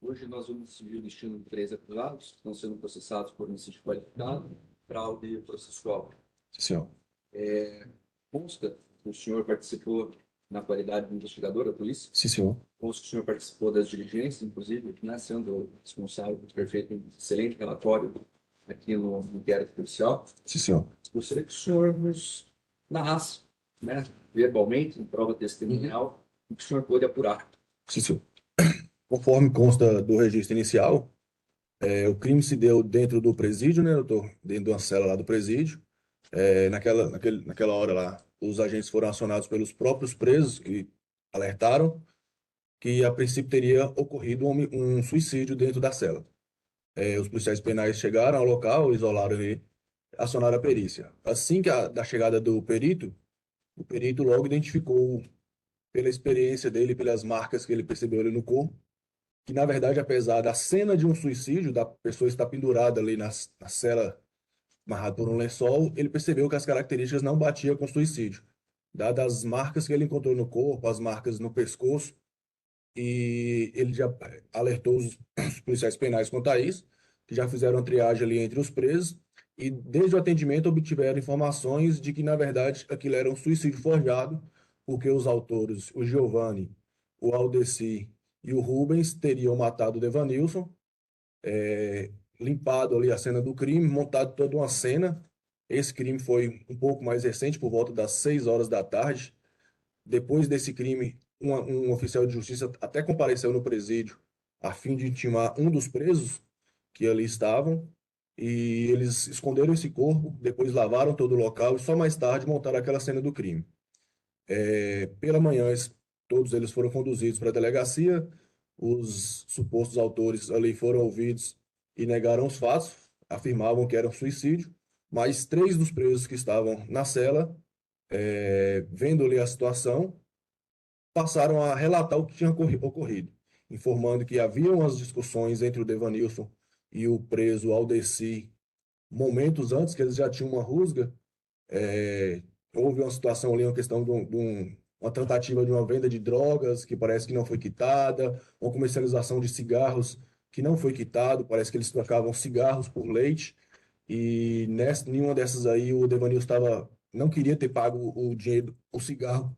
hoje nós vamos decidir o destino de 3 acusados que estão sendo processados por homicídio qualificado, fraude processual. Sim, senhor. Consta que o senhor participou na qualidade de investigador da polícia. Sim, senhor. Consta que o senhor participou das diligências, inclusive, né, sendo responsável por ter feito um excelente relatório aqui no inquérito policial. Sim, senhor. Gostaria que o senhor nos narrasse, né, verbalmente, em prova testemunial, o que o senhor pôde apurar. Sim, senhor. Conforme consta do registro inicial, o crime se deu dentro do presídio, né, doutor? Dentro de uma cela lá do presídio. Naquela hora lá, os agentes foram acionados pelos próprios presos que alertaram que a princípio teria ocorrido um suicídio dentro da cela. Os policiais penais chegaram ao local, isolaram ali, acionaram a perícia. Assim que da chegada do perito, o perito logo identificou, pela experiência dele, pelas marcas que ele percebeu ali no corpo, que na verdade, apesar da cena de um suicídio, da pessoa estar pendurada ali na cela, amarrada por um lençol, ele percebeu que as características não batiam com suicídio. Dadas as marcas que ele encontrou no corpo, as marcas no pescoço, e ele já alertou os policiais penais quanto a isso, que já fizeram a triagem ali entre os presos, e desde o atendimento obtiveram informações de que, na verdade, aquilo era um suicídio forjado, porque os autores, o Giovanni, o Aldeci e o Rubens, teriam matado o Devanilson, limpado ali a cena do crime, montado toda uma cena. Esse crime foi um pouco mais recente, por volta das 6 horas da tarde. Depois desse crime, um oficial de justiça até compareceu no presídio a fim de intimar um dos presos que ali estavam, e eles esconderam esse corpo, depois lavaram todo o local e só mais tarde montaram aquela cena do crime. Pela manhã, todos eles foram conduzidos para a delegacia, os supostos autores ali foram ouvidos e negaram os fatos, afirmavam que era um suicídio, mas 3 dos presos que estavam na cela, vendo ali a situação, passaram a relatar o que tinha ocorrido, informando que haviam umas discussões entre o Devanilson e o preso Aldeci momentos antes, que eles já tinham uma rusga. Houve uma situação ali, uma questão uma tentativa de uma venda de drogas que parece que não foi quitada, uma comercialização de cigarros que não foi quitado, parece que eles trocavam cigarros por leite, e nenhuma dessas aí o Devanilson não queria ter pago o dinheiro, o cigarro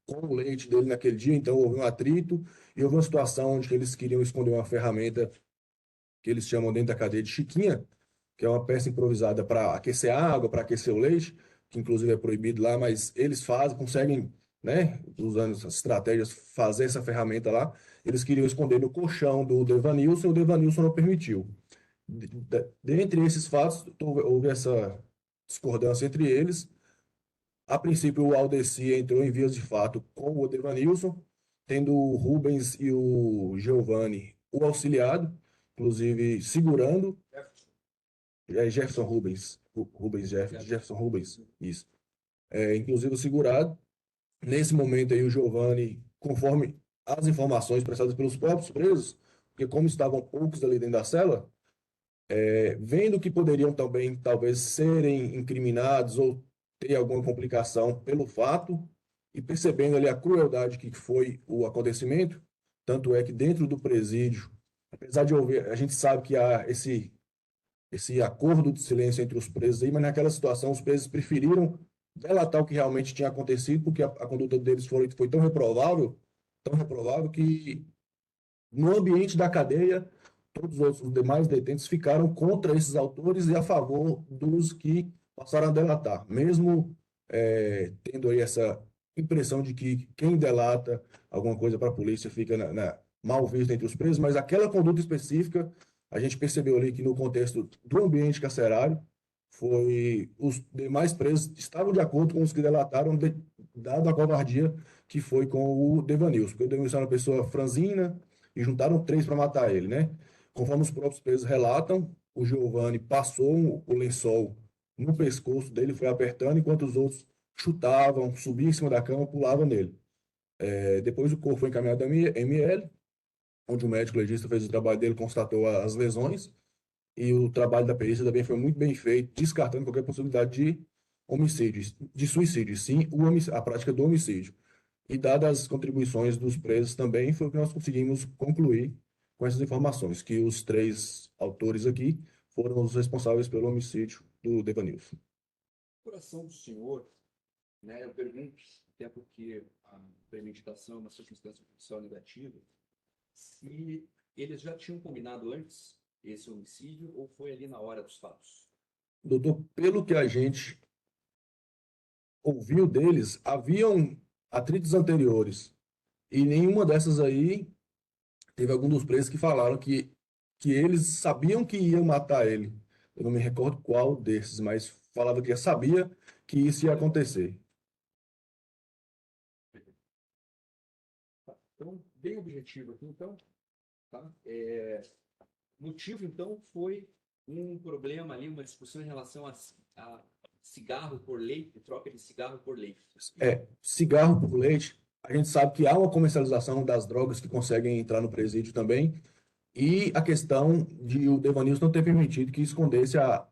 com o leite dele naquele dia, então houve um atrito e houve uma situação onde eles queriam esconder uma ferramenta que eles chamam dentro da cadeia de Chiquinha, que é uma peça improvisada para aquecer a água, para aquecer o leite, que inclusive é proibido lá, mas eles conseguem, né, usando essas estratégias, fazer essa ferramenta lá. Eles queriam esconder no colchão do Devanilson e o Devanilson não permitiu. Dentre esses fatos, houve essa discordância entre eles. A princípio, o Aldeci entrou em vias de fato com o Devanilson, tendo o Rubens e o Giovanni o auxiliado, inclusive segurando. Jefferson Rubens, Jefferson Rubens, isso. Inclusive segurado. Nesse momento aí, o Giovanni, conforme as informações prestadas pelos próprios presos, porque como estavam poucos ali dentro da cela, vendo que poderiam também, talvez, serem incriminados ou ter alguma complicação pelo fato, e percebendo ali a crueldade que foi o acontecimento, tanto é que dentro do presídio, apesar de haver, a gente sabe que há esse acordo de silêncio entre os presos aí, mas naquela situação os presos preferiram delatar o que realmente tinha acontecido, porque a conduta deles foi tão reprovável que no ambiente da cadeia, todos os demais detentos ficaram contra esses autores e a favor dos que passaram a delatar, mesmo tendo aí essa impressão de que quem delata alguma coisa para a polícia fica mal visto entre os presos, mas aquela conduta específica, a gente percebeu ali que no contexto do ambiente carcerário, os demais presos estavam de acordo com os que delataram, dado a covardia que foi com o Devanilson, porque o Devanilson era uma pessoa franzina, e juntaram 3 para matar ele, né? Conforme os próprios presos relatam, o Giovanni passou o lençol no pescoço dele, foi apertando, enquanto os outros chutavam, subiam em cima da cama, pulavam nele. Depois o corpo foi encaminhado à ML, onde o médico legista fez o trabalho dele, constatou as lesões, e o trabalho da perícia também foi muito bem feito, descartando qualquer possibilidade de homicídio, de suicídio, sim, a prática do homicídio. E dadas as contribuições dos presos também, foi o que nós conseguimos concluir com essas informações, que os 3 autores aqui foram os responsáveis pelo homicídio do Devanilson. Coração do senhor, né? Eu pergunto, até porque a premeditação é uma circunstância judicial negativa, se eles já tinham combinado antes esse homicídio ou foi ali na hora dos fatos? Doutor, pelo que a gente ouviu deles, haviam atritos anteriores, e nenhuma dessas aí teve algum dos presos que falaram que eles sabiam que iam matar ele. Eu não me recordo qual desses, mas falava que sabia que isso ia acontecer. Então, bem objetivo aqui, então. Tá? Motivo, então, foi um problema ali, uma discussão em relação a cigarro por leite, troca de cigarro por leite. Cigarro por leite, a gente sabe que há uma comercialização das drogas que conseguem entrar no presídio também, e a questão de o Devanilson não ter permitido que escondesse a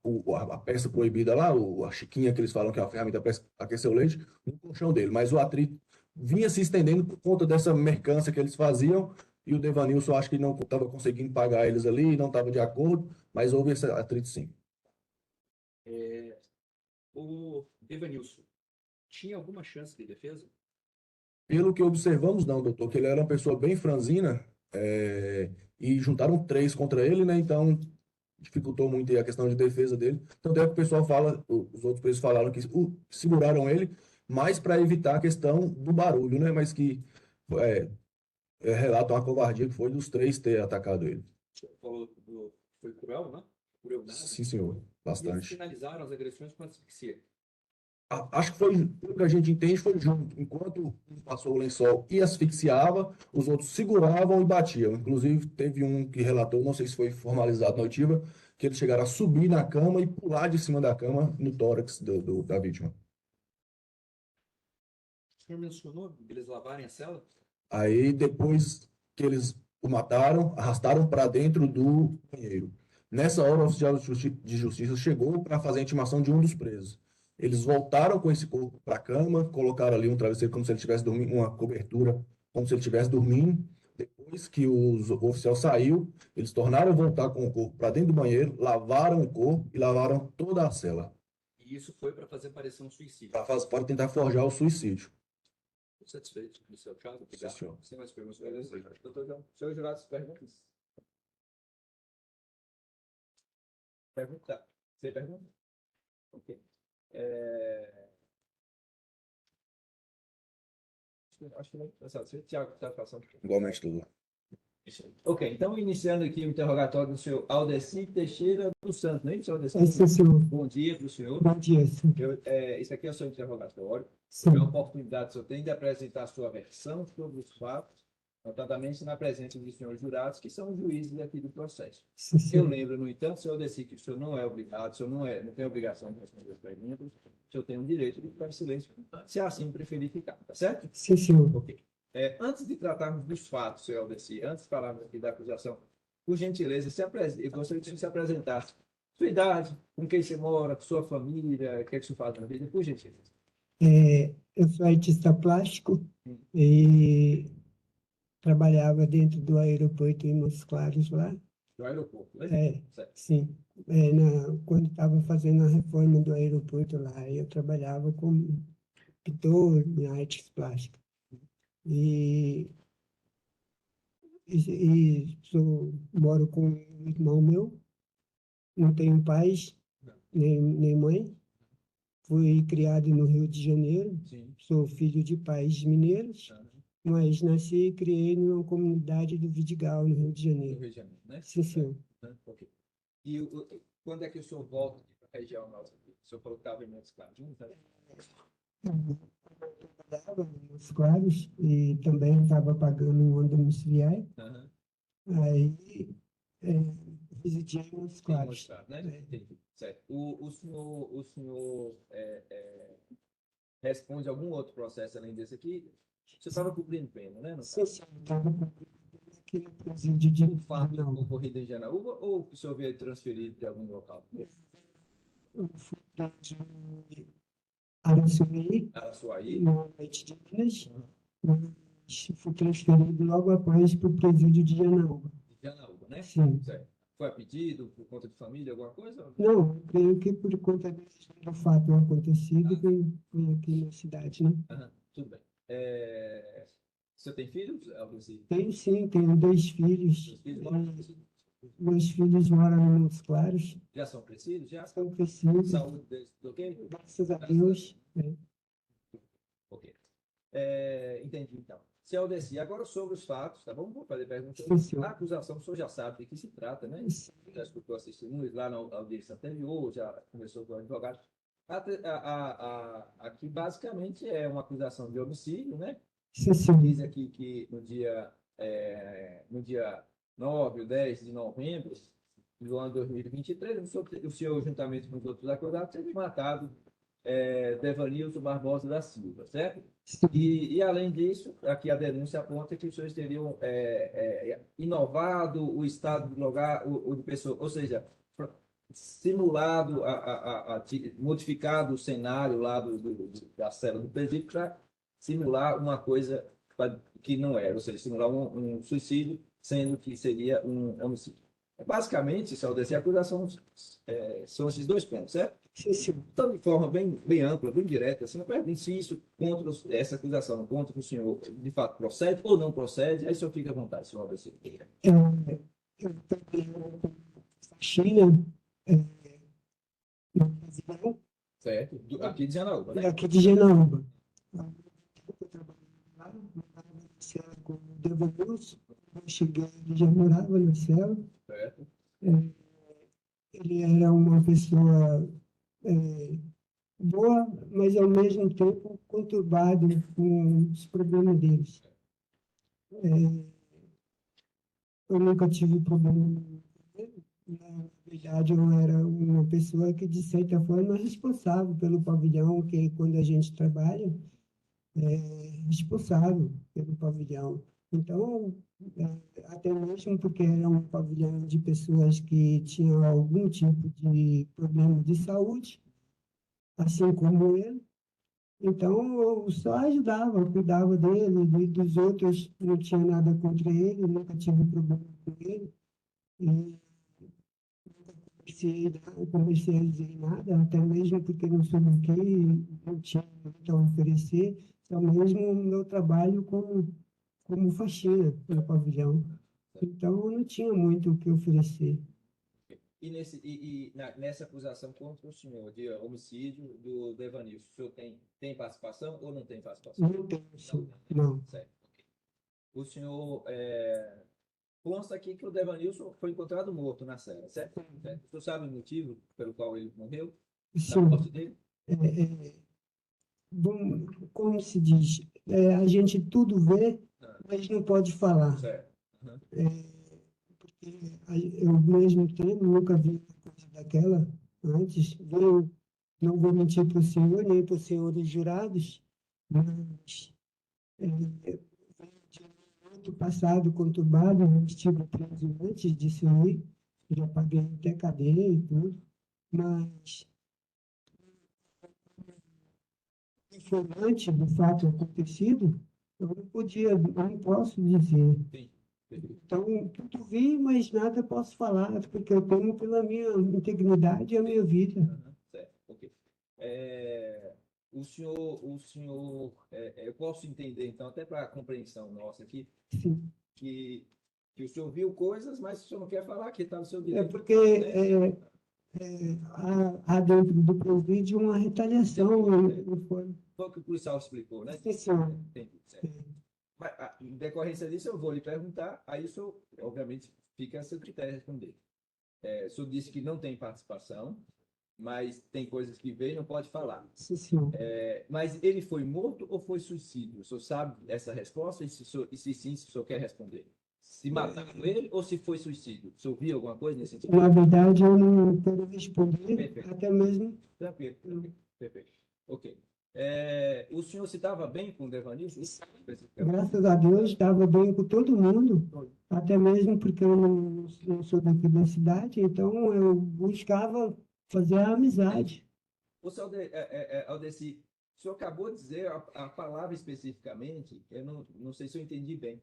peça proibida lá, a chiquinha que eles falam que é a ferramenta para aquecer o leite, no colchão dele, mas o atrito vinha se estendendo por conta dessa mercância que eles faziam, e o Devanilson acho que não estava conseguindo pagar eles ali, não estava de acordo, mas houve esse atrito sim. O Evanilson tinha alguma chance de defesa? Pelo que observamos, não, doutor, que ele era uma pessoa bem franzina, e juntaram 3 contra ele, né? Então dificultou muito aí a questão de defesa dele. Tanto é que o pessoal fala, os outros presos falaram que seguraram ele mais para evitar a questão do barulho, né? Mas que relatam a covardia que foi dos 3 ter atacado ele. Falou foi cruel, né? Crueldade. Sim, senhor, E eles bastante. finalizaram as agressões com asfixia. Acho que foi, pelo que a gente entende, foi junto. Enquanto um passou o lençol e asfixiava, os outros seguravam e batiam. Inclusive, teve um que relatou, não sei se foi formalizado na oitiva, que eles chegaram a subir na cama e pular de cima da cama no tórax da vítima. O senhor mencionou eles lavarem a cela? Aí, depois que eles o mataram, arrastaram para dentro do banheiro. Nessa hora, o oficial de justiça chegou para fazer a intimação de um dos presos. Eles voltaram com esse corpo para a cama, colocaram ali um travesseiro como se ele estivesse dormindo, uma cobertura como se ele estivesse dormindo. Depois que o oficial saiu, eles tornaram a voltar com o corpo para dentro do banheiro, lavaram o corpo e lavaram toda a cela, E isso foi para fazer parecer um suicídio. para tentar forjar o suicídio. Estou satisfeito, policial Thiago. Sim, Obrigado. senhor. Sem mais perguntas. Beleza. Doutor João, senhor jurado, perguntas? Pergunta. Você pergunta? Ok. Acho que não. Tiago, está passando. Igualmente, tudo. Ok, então iniciando aqui o interrogatório do senhor Aldeci Teixeira dos Santos, não é isso, Aldeci? Sim, senhor. Bom dia para o senhor. Bom dia, senhor. Isso aqui é o seu interrogatório. Sim. É uma oportunidade que o senhor tem de apresentar a sua versão sobre os fatos, notadamente na presença dos senhores jurados, que são os juízes aqui do processo. Sim, Eu senhor. lembro, no entanto, senhor Aldeci, que o senhor não é obrigado, o senhor não tem obrigação de responder as perguntas, o senhor tem o direito de ficar em silêncio, se assim preferir ficar, tá certo? Sim, senhor. Ok. Antes de tratarmos dos fatos, senhor Aldeci, antes de falarmos aqui da acusação, por gentileza, eu gostaria que o senhor se apresentasse. Sua idade, com quem você mora, sua família, o que é que o senhor faz na vida, por gentileza. Eu sou artista plástico e trabalhava dentro do aeroporto em Montes Claros lá. Do aeroporto, né? Certo. Sim. Quando estava fazendo a reforma do aeroporto lá, eu trabalhava como pintor em artes plásticas. Moro com um irmão meu, não tenho pais, nem mãe. Fui criado no Rio de Janeiro, Sim. sou filho de pais mineiros, mas nasci e criei numa comunidade do Vidigal, no Rio de No Janeiro. Rio de Janeiro, né? Sim, senhor. Ok. E quando é que o senhor volta para a região nossa? O senhor falou que estava em Montes Claros, né? Eu trabalhava nos Claros e também estava pagando um ano domiciliar. Aí residia em Montes Claros. Claros, né? Entendi. Certo. O senhor responde algum outro processo além desse aqui? Você estava cumprindo pena, né? Sim, senhor. Estava aqui no presídio de Um fato Não. ocorrido em Janaúba ou o senhor veio transferido de algum local? Eu fui preso em Araçuaí, Araçuaí? no Norte de Minas, mas fui transferido logo após para o presídio de Janaúba. De Janaúba, né? Sim. Certo. Foi a pedido, por conta de família, alguma coisa? Não, eu creio que por conta do fato acontecido, foi aqui na cidade, né? Tudo bem. Você tem filhos, Aldeci? Tenho sim, tenho 2 filhos. Os filhos moram crescidos? Meus filhos moram em Montes Claros, Já são crescidos? Já? estão crescidos, Saúde deles, ok? graças a Deus. Ok. Entendi, então. Seu Aldeci, agora sobre os fatos, tá bom? Vou fazer perguntas. Sim, senhor. A acusação, o senhor já sabe de que se trata, né? Já escutou as testemunhas lá na audiência anterior, já conversou com o advogado. Aqui, basicamente, é uma acusação de homicídio, né? Sim, sim. Diz aqui que no dia 9 ou 10 de novembro do ano 2023, o senhor, juntamente com os outros acusados, teria matado Devanilson Barbosa da Silva, certo? E, além disso, aqui a denúncia aponta que os senhores teriam inovado o estado do lugar, o de pessoa, ou seja, simulado, modificado o cenário lá da cela do presídio para simular uma coisa que não era, ou seja, simular um suicídio, sendo que seria um homicídio. Basicamente, Saldanha, a acusação são esses dois pontos, certo? Sim, sim. Então, de forma bem ampla, bem direta, assim, eu pergunto se isso, essa acusação contra o senhor, de fato, procede ou não procede, aí o senhor fica à vontade, senhor ABC. Eu trabalhei com faxina no Brasil, Certo? Aqui de Janaúba, né? aqui de Genaúba. Eu trabalhei lá, morava na cela com o Devanilson. Eu cheguei, ele já morava na cela. Certo. Ele era uma pessoa boa, mas ao mesmo tempo conturbado com os problemas deles. Eu nunca tive problema com ele. Na verdade, eu era uma pessoa que, de certa forma, é responsável pelo pavilhão, que quando a gente trabalha, é responsável pelo pavilhão. Então, até mesmo porque era um pavilhão de pessoas que tinham algum tipo de problema de saúde, assim como ele. Então, eu só ajudava, eu cuidava dele, dos outros, não tinha nada contra ele, nunca tive problema com ele. E comercializei nada, até mesmo porque não sou daqui, não tinha muito a oferecer, só mesmo o meu trabalho como faxina no pavilhão. Então, eu não tinha muito o que oferecer. Nessa acusação contra o senhor de homicídio do Devanilson, o senhor tem participação ou não tem participação? Não tenho, sim. Não. Certo. Ok. O senhor consta aqui que o Devanilson foi encontrado morto na cela, certo? Certo. O senhor sabe o motivo pelo qual ele morreu? Sim. Na morte dele? Bom, como se diz, a gente tudo vê, mas não pode falar. Certo. Porque eu mesmo tempo nunca vi uma coisa daquela antes. Não vou mentir para o senhor, nem para os senhores jurados, mas venho de um outro passado conturbado, eu estive preso antes disso aí, já paguei até cadeia e tudo, mas informante do fato acontecido, eu não podia, eu não posso dizer. Sim. Então, tudo vi, mas nada posso falar, porque eu temo pela minha integridade e a minha vida. Certo, ok. Eu posso entender, então, até para a compreensão nossa aqui, Sim. que o senhor viu coisas, mas o senhor não quer falar que está no seu É direito. porque há dentro do presídio uma retaliação. Foi o que o policial explicou, né? Sim, senhor. Entendi, certo. Mas, em decorrência disso, eu vou lhe perguntar, aí o senhor, obviamente, fica a seu critério responder. O senhor disse que não tem participação, mas tem coisas que veio e não pode falar. Sim, senhor. Mas ele foi morto ou foi suicídio? O senhor sabe essa resposta? E se sim, se o senhor quer responder. Se mataram ele ou se foi suicídio? O senhor viu alguma coisa nesse sentido? Na verdade, eu não quero responder, Perfeito. até mesmo. Tranquilo. Perfeito. Ok. O senhor se dava bem com o Devanilson? Graças a Deus, estava bem com todo mundo, até mesmo porque eu não sou daqui da cidade, então eu buscava fazer a amizade. O senhor Aldeci, o senhor acabou de dizer a palavra especificamente, eu não sei se eu entendi bem,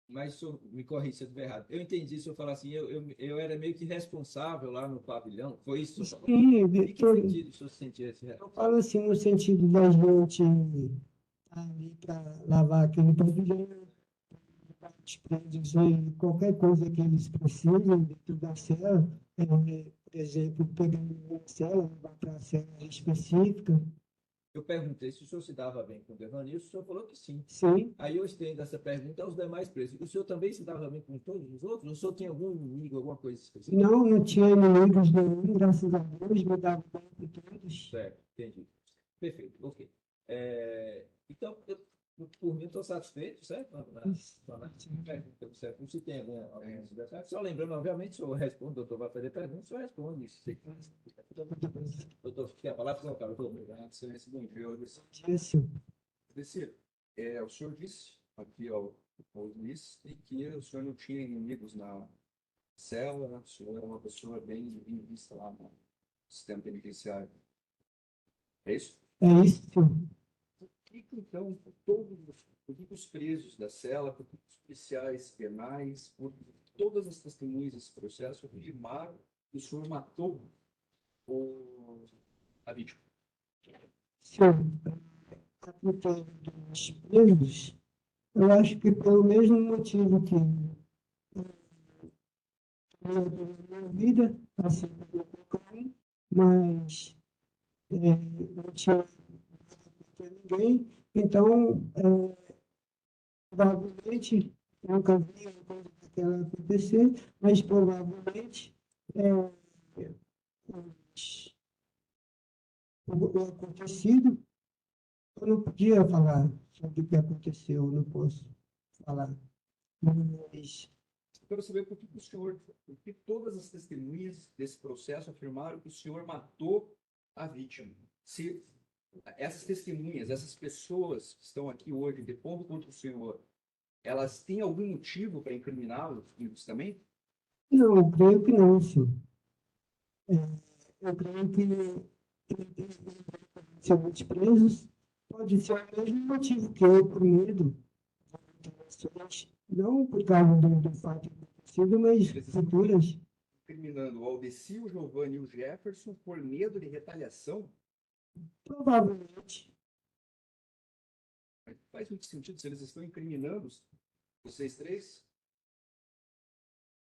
mas o senhor me corrija se eu estiver errado. Eu entendi, o senhor falar assim, eu era meio que responsável lá no pavilhão, foi isso? Sim, Em que sentido o senhor se sentia esse eu falo assim, no sentido da gente ali para lavar aquele pavilhão, dizer qualquer coisa que eles precisem dentro da cela, por exemplo, pegar uma cela, levar para a cela específica. Eu perguntei se o senhor se dava bem com o Devanilson, o senhor falou que sim. Sim. Aí eu estendo essa pergunta aos demais presos. O senhor também se dava bem com todos os outros? Ou o senhor tinha algum inimigo, alguma coisa específica? Não tinha inimigos nenhum, graças a Deus, me dava bem com todos. Certo, entendi. Perfeito, ok. Então, por mim, estou satisfeito, certo? Certo. Se tem alguma detalhe. Só lembrando, obviamente, se eu respondo, o doutor vai fazer perguntas, o senhor responde. Doutor, quer falar? Por favor, obrigado. Excelência, bom dia. Isso. O senhor disse aqui ao Luiz que o senhor não tinha inimigos na cela, o senhor era uma pessoa bem vista lá no sistema penitenciário. É isso? É isso. O que então, por que os presos da cela, por que os policiais penais, por todas as testemunhas desse processo afirmaram que o senhor matou a vítima? Sim, a critério dos presos, eu acho que pelo mesmo motivo que eu dei a minha vida, assim como qualquer um, mas não tinha para ninguém, então, provavelmente, eu nunca vi uma coisa daquela acontecer, mas provavelmente o acontecido, eu não podia falar sobre o que aconteceu, eu não posso falar. Mas Eu quero saber por que todas as testemunhas desse processo afirmaram que o senhor matou a vítima. Se essas testemunhas, essas pessoas que estão aqui hoje depondo contra o senhor, elas têm algum motivo para incriminá-lo injustamente? não, eu creio que não, sim. Eu creio que ser muitos presos pode ser o mesmo motivo que eu, por medo de interações, não por causa do fato acontecido, mas Eles estão futuras. incriminando o Aldeci, o Giovanni e o Jefferson por medo de retaliação? Provavelmente. Mas faz muito sentido se eles estão incriminando vocês três.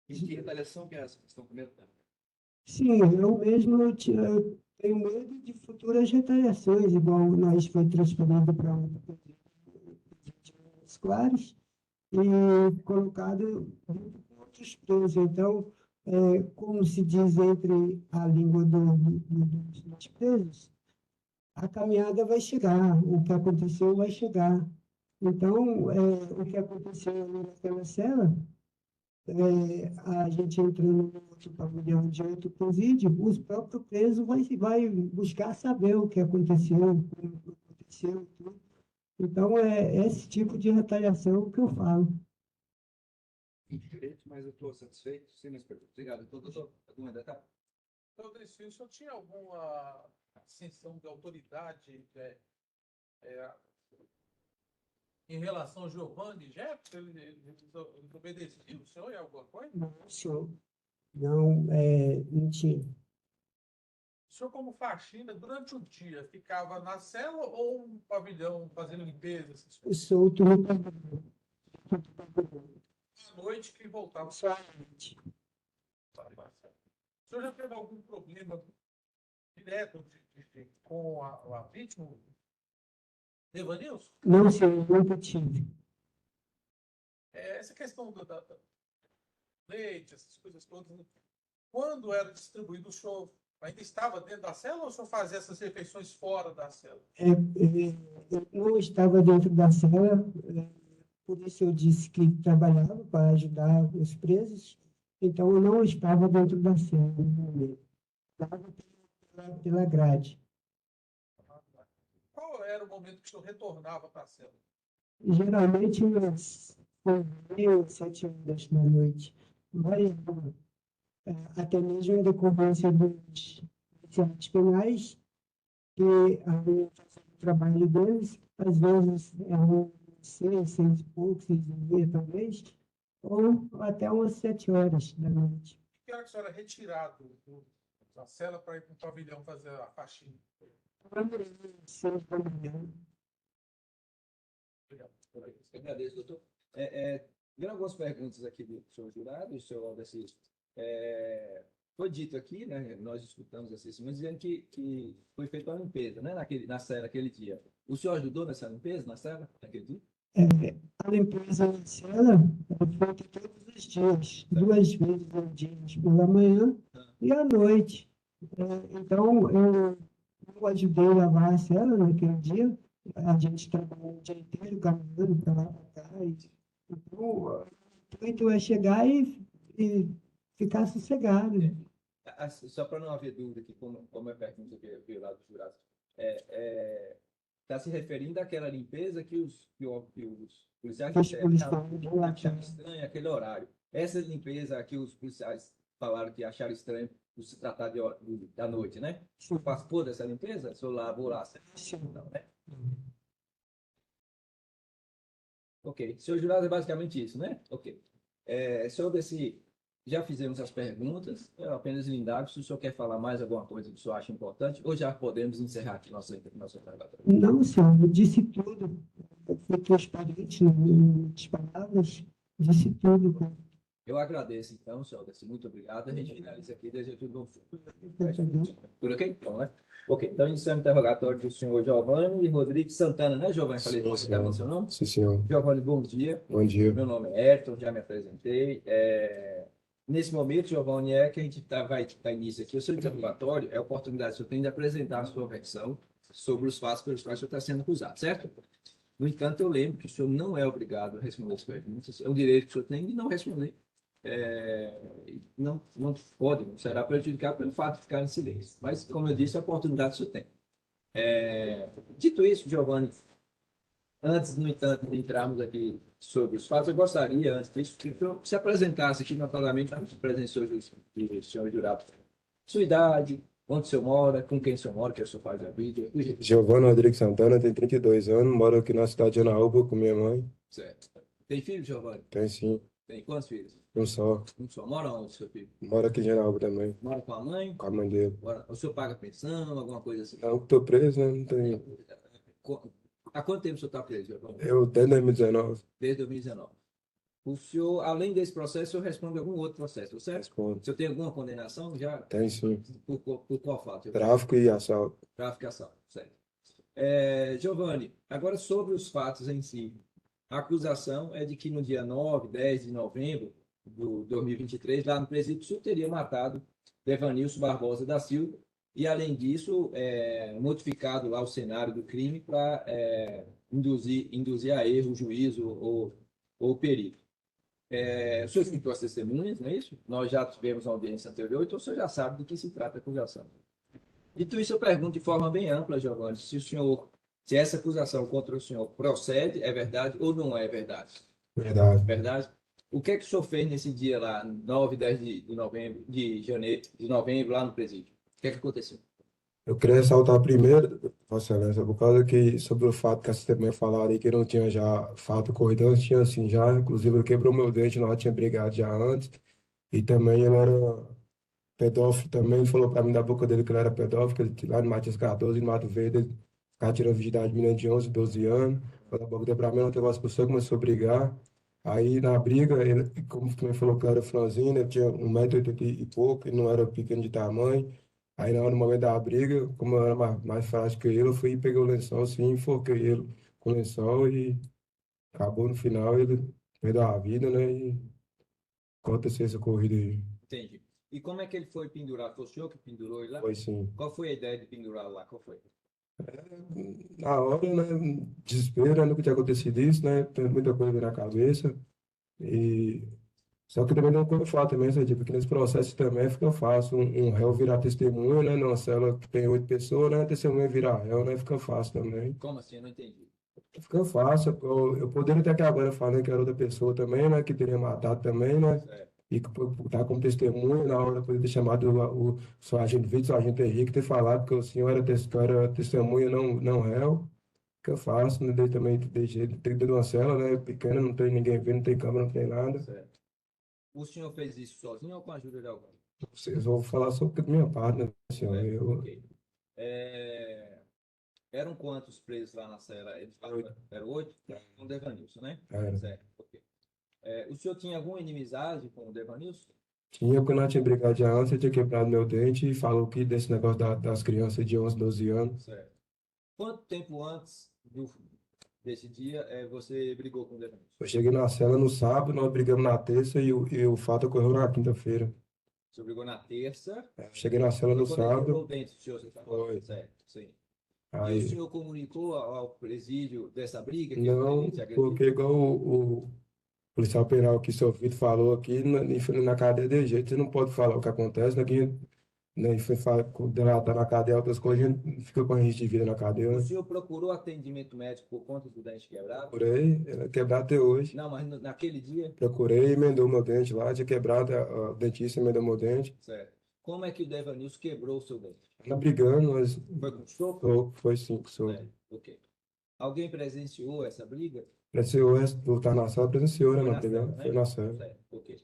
E que retaliação que é essa que estão com medo? Sim, eu mesmo eu tenho medo de futuras retaliações, igual nós foi transferido para um Claros e colocado junto com outros presos. Então, como se diz entre a língua dos presos, a caminhada vai chegar, o que aconteceu vai chegar. Então, o que aconteceu ali naquela cela, a gente entrando no outro pavilhão de outro presídio, os próprios presos vai buscar saber o que aconteceu, como aconteceu, tudo. Então, é esse tipo de retaliação que eu falo. Direito, mas eu estou satisfeito. Sem mais perguntas. Obrigado. Então, doutor, alguma data? Então, Desi, o senhor tinha alguma ascensão de autoridade em relação ao Giovanni Jefferson? Ele obedecia o senhor em alguma coisa? Não, senhor, não, não tinha. O senhor, como faxina, durante o dia, ficava na cela ou no pavilhão fazendo limpeza? Essas Eu coisas? solto no pavilhão. À noite que voltava. Só à noite. O senhor já teve algum problema direto com a vítima, Devanilson? Não, senhor, nunca tive. Essa questão da leite, essas coisas todas, né? Quando era distribuído, o senhor ainda estava dentro da cela ou o senhor fazia essas refeições fora da cela? Eu não estava dentro da cela, por isso eu disse que trabalhava para ajudar os presos, então eu não estava dentro da cela no momento. Estava pela grade. Qual era o momento que o senhor retornava para a cela? Geralmente umas 7 horas da noite. Variava, até mesmo em decorrência dos policiais penais, que haviam feito o trabalho deles, às vezes eram 6 e pouco, 6h30 talvez, ou até umas 7 horas da noite. Que hora que o senhor era retirado da cela para ir para o pavilhão fazer a faxina? Às 6 da manhã. Eu agradeço, doutor. Vendo algumas perguntas aqui do senhor jurado, do senhor Aldeci. Foi dito aqui, né, nós escutamos essa semana, dizendo que foi feita uma limpeza, né, na cela naquele dia. O senhor ajudou nessa limpeza na cela naquele dia? A limpeza na cela é feita todos os dias, 2 vezes ao dia, pela manhã e à noite. Então, eu ajudei a lavar a cela naquele dia. A gente trabalhou o dia inteiro caminhando para lá, para cá. Então, o intuito é chegar e ficar sossegado. Só para não haver dúvida aqui, como é pergunta que veio lá do jurado, está se referindo àquela limpeza que os policiais Os disseram policiais que acharam estranho aquele horário. Essa limpeza que os policiais falaram que acharam estranho por se tratar da noite, né? Sim. Participou dessa limpeza? O senhor lavou lá? Sim. Não, né? Ok. Senhor jurado, é basicamente isso, né? Ok. Sobre esse. Já fizemos as perguntas, eu apenas lhe indago se o senhor quer falar mais alguma coisa que o senhor acha importante, ou já podemos encerrar aqui nosso trabalho. Não, senhor, eu disse tudo. Eu fui transparente nas minhas palavras, disse tudo. Eu agradeço, então, senhor Alderson. Muito obrigado. A gente finaliza aqui, desejo tudo bom. Entendeu? Tudo ok? Então, né? Ok, então iniciando o interrogatório do senhor Giovanni Rodrigues Santana, né, Giovanni? Falei corretamente seu nome? Sim, senhor. Giovanni, bom dia. Bom dia. Meu nome é Ayrton, já me apresentei. Nesse momento, Giovanni, que a gente vai dar início aqui. O seu interrogatório é a oportunidade que o senhor tem de apresentar a sua versão sobre os fatos pelos quais o senhor está sendo acusado, certo? No entanto, eu lembro que o senhor não é obrigado a responder as perguntas. É um direito que o senhor tem de não responder. Não pode, não será prejudicado pelo fato de ficar em silêncio. Mas, como eu disse, a oportunidade que o senhor tem. Dito isso, Giovanni, antes, no entanto, de entrarmos aqui sobre os fatos, eu gostaria, antes disso, que o senhor se apresentasse aqui notadamente na presença do senhor jurado. Sua idade, onde o senhor mora, com quem o senhor mora, que o senhor faz a vida. Giovanni Rodrigues Santana, tem 32 anos, moro aqui na cidade de Anaúba com minha mãe. Certo. Tem filho, Giovanni? Tem sim, Tem quantos filhos? um só. Um só. Mora onde, seu filho? Moro aqui em Anaúba também, Mora com a mãe? com a mãe dele. O senhor paga pensão, alguma coisa assim? Não, tô preso, né? Não tem. Há quanto tempo o senhor está preso, Giovanni? Eu desde 2019 Desde 2019. O senhor, além desse processo, o senhor responde algum outro processo, certo? respondo. O senhor tem alguma condenação já? Tem sim. Por qual fato? Giovanni? Tráfico e assalto. Tráfico e assalto, certo. Giovanni, agora sobre os fatos em si. A acusação é de que no dia 9, 10 de novembro de 2023, lá no presídio, o senhor teria matado Devanilson Barbosa da Silva e, além disso, modificado lá o cenário do crime para induzir a erro o juízo ou o perito. O senhor escutou as testemunhas, não é isso? Nós já tivemos uma audiência anterior, então o senhor já sabe de que se trata a acusação. Dito isso, eu pergunto de forma bem ampla, Giovanni, se essa acusação contra o senhor procede, é verdade ou não é verdade? Verdade. Verdade? O que é que o senhor fez nesse dia lá, 9 e 10 de novembro, de novembro, lá no presídio? O que é que aconteceu? Eu queria ressaltar primeiro, Vossa Excelência, por causa que, sobre o fato que a testemunha falaram aí que não tinha já fato ocorrido antes, tinha assim já, inclusive ele quebrou meu dente, nós tinha brigado já antes, e também ele era pedófilo também, ele falou para mim da boca dele que ele era pedófilo, que ele, lá no Matias Cardoso e no Mato Verde, ele ficava tirando virgindade de menina de 11, 12 anos, falou da boca dele para mim, ela teve uma pessoa começou a brigar, aí na briga, ele, como também falou que eu era franzino, ele tinha 1,80 m e pouco, ele não era pequeno de tamanho, aí na hora, no momento da briga, como eu era mais frágil que ele, eu fui e peguei o lençol assim, enforquei ele com o lençol e acabou no final, ele perdeu a vida, né, e aconteceu essa corrida aí, Entendi. E como é que ele foi pendurado? Foi o senhor que pendurou ele lá? foi sim. Qual foi a ideia de pendurá-lo lá? Qual foi? Na hora, né, desespero, né, nunca tinha acontecido isso, né, tem muita coisa na cabeça, e só que também não foi fácil também, sabe, porque nesse processo também fica fácil um réu virar testemunha, né, numa cela que tem 8 pessoas, né, testemunha virar réu, né, fica fácil também. Como assim? Eu não entendi. Fica fácil, eu poderia até que agora falando que era outra pessoa também, né, que teria matado também, né, Certo. e que tá como testemunha, na hora poderia ter chamado o sargento Vitor, o sargento Henrique, ter falado que o senhor era testemunha, não réu. Fica fácil, né? Daí também tem jeito, tem dentro de uma cela, né? Pequena, não tem ninguém vendo, não tem câmera, não tem nada. Certo. O senhor fez isso sozinho ou com a ajuda de alguém? Vocês vão falar sobre a minha parte, né, senhor? Certo. Eu, Ok. Eram quantos presos lá na cela? Eles falaram, eram 8? Com o Devanilson, né? Era. Certo. Ok. O senhor tinha alguma inimizade com o Devanilson? tinha, porque nós tinha brigado já antes, eu tinha quebrado meu dente e falou que desse negócio das crianças de 11, 12 anos. Certo. Quanto tempo antes desse dia você brigou com o Devanilson? Eu cheguei na cela no sábado, nós brigamos na terça e o fato ocorreu na quinta-feira. O senhor brigou na terça? Eu cheguei na cela no Foi quando ele quebrou sábado, o dente, senhor, você está falando? Foi. Certo, sim. E o aí, senhor comunicou ao presídio dessa briga? Que não, ele te agrediu? porque igual o policial penal que o seu Vitor falou aqui, na cadeia de jeito, você não pode falar o que acontece, né? Que, né, quando ela tá na cadeia, outras coisas, a gente fica com risco de vida na cadeia, O né? senhor procurou atendimento médico por conta do dente quebrado? Procurei, ela é quebrada até hoje. Não, mas naquele dia? Procurei, emendou meu dente lá, tinha quebrado, a dentista emendou meu dente. Certo. Como é que o Devanilson quebrou o seu dente? Ela brigando, mas Foi com soco? foi sim, que sou. Certo, ok. Alguém presenciou essa briga? Presenciou, voltar na sala, presenciou, né, Foi na na TV? cela, né? Foi na sala. Certo, ok.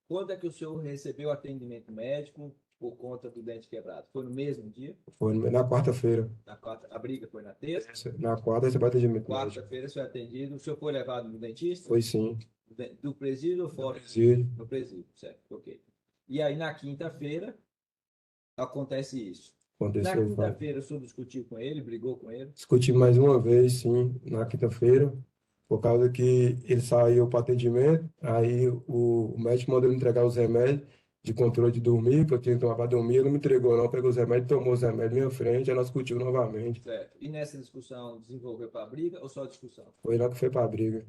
Quando é que o senhor recebeu atendimento médico por conta do dente quebrado? Foi no mesmo dia? Foi na quarta-feira. Na quarta, a briga foi na terça? Na quarta, recebeu atendimento médico. Quarta-feira, o senhor é atendido. O senhor foi levado no dentista? Foi sim. Do presídio ou fora? Presídio. No presídio, certo, ok. E aí, na quinta-feira, acontece isso. Na Aconteceu o fato. quinta-feira, o senhor discutiu com ele, brigou com ele? Discuti mais uma vez, sim, na quinta-feira, por causa que ele saiu para atendimento, aí o médico mandou ele entregar os remédios de controle de dormir, que eu tinha que tomar para dormir, ele não me entregou não, pegou os remédios, tomou os remédios na minha frente, aí nós discutimos novamente. Certo. E nessa discussão, desenvolveu para a briga ou só discussão? Foi lá que foi para a briga.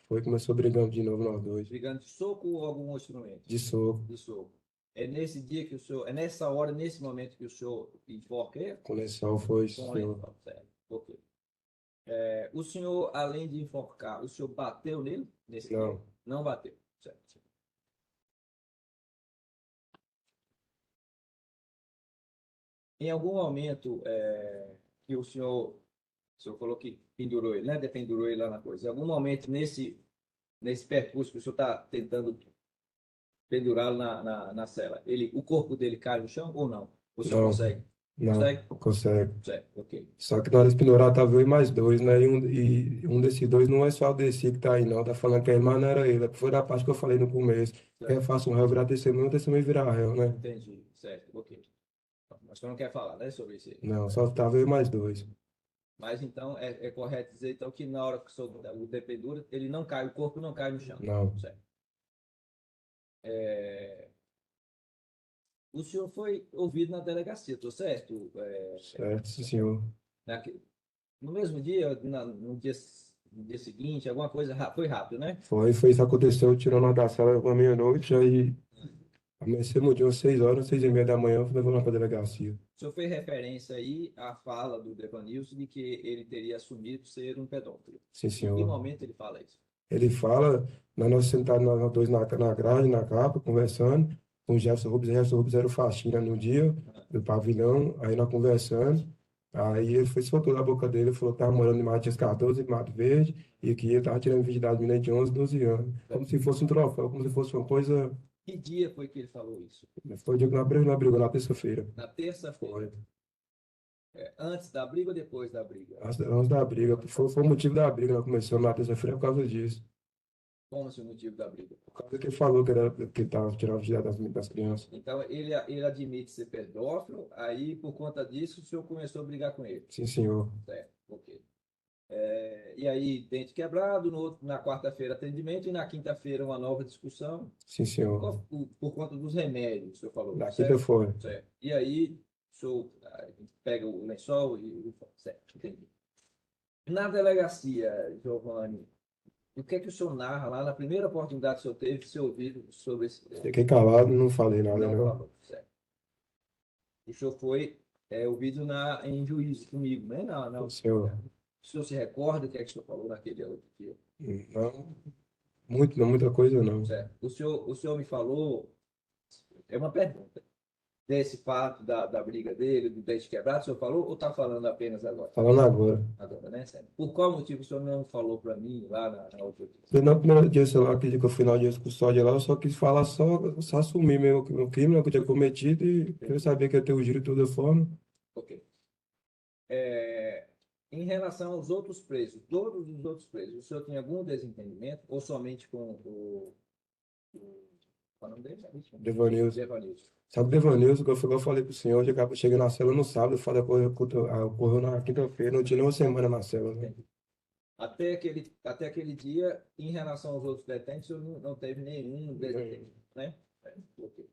Foi, começou brigando de novo nós dois, Brigando de soco ou algum outro instrumento? de soco, De soco. É nesse dia que o senhor, é nessa hora, nesse momento que o senhor enforca ele? conexão foi, Com ele, senhor. certo. Ok. O senhor, além de enforcar, o senhor bateu nele? Nesse Não. dia? Não bateu. Certo. Em algum momento que o senhor falou que pendurou ele, né? Dependurou ele lá na coisa. Em algum momento nesse percurso que o senhor está tentando pendurá-lo na cela, o corpo dele cai no chão ou não? O senhor Não. consegue? Não, Consegue? consegue. Certo, ok. Só que na hora de pendurar tava eu e mais dois, né? E um desses dois não é só o Desi que tá aí, não. Tá falando que é ele, mas não era ele. Foi da parte que eu falei no começo. Quer faça um réu virar testemunho virar réu, né? Entendi, certo, ok. Mas você não quer falar, né, sobre isso aí? Não, só tava eu e mais dois. Mas então é correto dizer então que na hora que o dependura, ele não cai, o corpo não cai no chão. Não. Certo. O senhor foi ouvido na delegacia, tô certo? Certo, sim, senhor. No mesmo dia, no dia seguinte, alguma coisa foi rápido, né? Foi isso aconteceu, tirando nós da sala à meia-noite, aí amanhecemos de umas 6 horas, 6h30 da manhã, levando para a delegacia. O senhor fez referência aí à fala do Devanilson de que ele teria assumido ser um pedófilo. Sim, Em que senhor. momento ele fala isso? Ele fala, nós sentados nós dois na grade, na capa, conversando, com o Jefferson Rubens era o faxina no dia, do pavilhão, aí nós conversando, aí ele foi, soltou da boca dele, falou que estava morando em Matias 14, em Mato Verde, e que ele estava tirando virgindade de menina de 11, 12 anos, como se fosse um troféu, como se fosse uma coisa, Que dia foi que ele falou isso? foi o dia que nós brigou, na terça-feira. Na terça-feira. Foi. Antes da briga ou depois da briga? Antes da briga, foi o motivo da briga, nós começamos na terça-feira por causa disso. Como se o motivo da briga? Por causa que ele falou que estava tirando virgindade das crianças. Então, ele admite ser pedófilo, aí, por conta disso, o senhor começou a brigar com ele. Sim, senhor. Certo, ok. E aí, dente quebrado, na quarta-feira, atendimento, e na quinta-feira, uma nova discussão. Sim, senhor. Por conta dos remédios, o senhor falou. Na certo? quinta foi. Certo. E aí, o senhor pega o lençol e... Certo, entendi. Na delegacia, Giovanni, o que é que o senhor narra lá na primeira oportunidade que o senhor teve de ser ouvido sobre esse... Fiquei calado, não falei nada, Não não. falou, certo. O senhor foi ouvido em juízo comigo, né? Não. Senhor. O senhor se recorda o que é que o senhor falou naquele outro dia? Não, muita coisa não. Certo. O senhor me falou, é uma pergunta, desse fato da briga dele, do dente quebrado, o senhor falou ou está falando apenas agora? Falando agora. Agora, né? Certo. Por qual motivo o senhor não falou para mim lá na outra vez? Porque no primeiro dia, sei lá, aquele dia que eu fui na audiência com o custódia lá, eu só quis falar, só assumir mesmo o crime, né, que eu tinha cometido e eu sabia que ia ter o giro de toda forma. Ok. Em relação aos outros presos, todos os outros presos, o senhor tinha algum desentendimento ou somente com qual é o nome dele? Devanilson. Devanilson. Sabe o Devanilson, que eu falei pro senhor, eu cheguei na cela no sábado, eu falei, ocorreu na quinta-feira, não tinha nem uma semana na cela, né? Até aquele dia, em relação aos outros detentos, o senhor não teve nenhum desentendimento, né? Ok.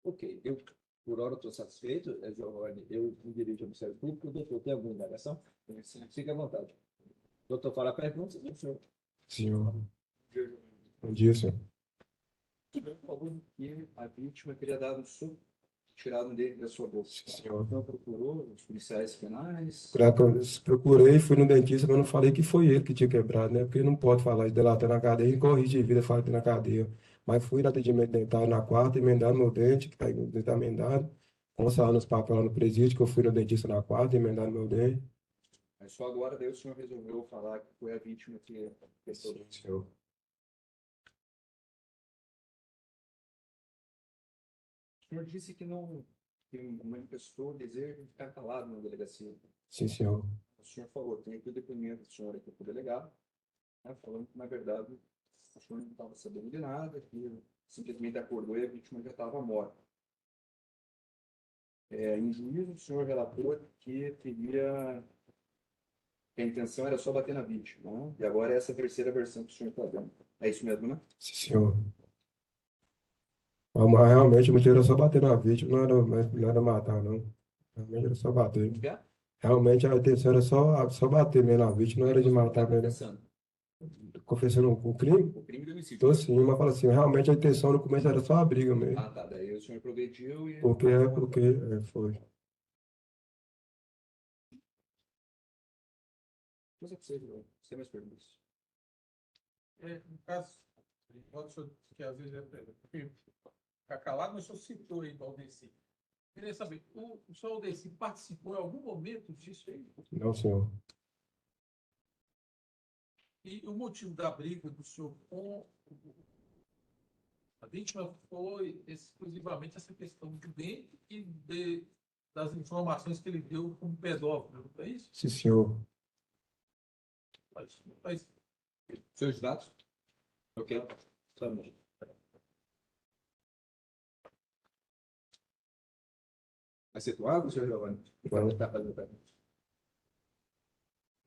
Ok, por hora estou satisfeito, Giovanni, eu me dirijo ao Ministério Público, o doutor tem alguma indagação? Fique à vontade. Doutor, fala a pergunta, senhor. Senhor. Bom dia, senhor. Falou que a vítima teria dado um soco tiraram dele da sua bolsa. senhor. Então procurou os policiais penais. Procurei, fui no dentista, mas não falei que foi ele que tinha quebrado, né? Porque não pode falar de delatar na cadeia e corrigir de vida falando na cadeia. Mas fui no atendimento dentário na quarta, emendaram meu dente, que tá emendado. Constar nos papéis lá no presídio, que eu fui no dentista na quarta, emendaram meu dente. Mas só agora daí o senhor resolveu falar que foi a vítima que fez. Senhor. O senhor disse que não manifestou o desejo de ficar calado na delegacia. Sim, senhor. O senhor falou, tem aqui o depoimento do senhor aqui para o delegado, né, falando que, na verdade, o senhor não estava sabendo de nada, que simplesmente acordou e a vítima já estava morta. Em juízo, o senhor relatou que teria que a intenção era só bater na vítima, né? E agora é essa terceira versão que o senhor está dando. É isso mesmo, né? Sim, senhor. Mas realmente o motivo era só bater na vítima, não era matar, não. Realmente era só bater. Realmente a intenção era só bater mesmo na vítima, não era de matar mesmo. Confessando. Confessando o crime? O crime de homicídio. Tô sim, mas fala assim, realmente a intenção no começo era só a briga mesmo. Ah, tá. Daí o senhor progrediu e... Porque foi. Mas é possível, sem mais perguntas. No caso, igual o senhor, que às vezes ficar calado, mas o senhor citou aí do Aldeci. Queria saber, o senhor Aldeci participou em algum momento disso aí? Não, senhor. E o motivo da briga do senhor com a vítima foi exclusivamente essa questão do dente e das informações que ele deu como pedófilo, não é isso? Sim, senhor. Mas Seus dados? Ok. Vamos. Vai ser tua água, senhor Giovanni? Vai. Tá fazendo pergunta.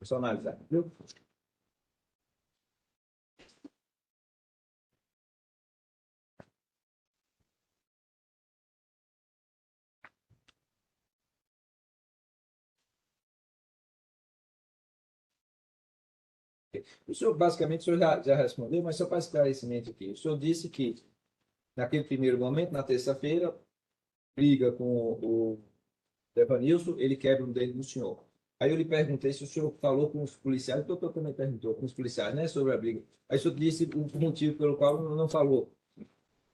Vou só analisar, viu? O senhor, basicamente, o senhor já respondeu, mas só para esclarecimento aqui. O senhor disse que, naquele primeiro momento, na terça-feira, briga com o Evanilson, ele quebra um dente do senhor. Aí eu lhe perguntei se o senhor falou com os policiais, o doutor também perguntou com os policiais, né, sobre a briga. Aí o senhor disse o motivo pelo qual não falou.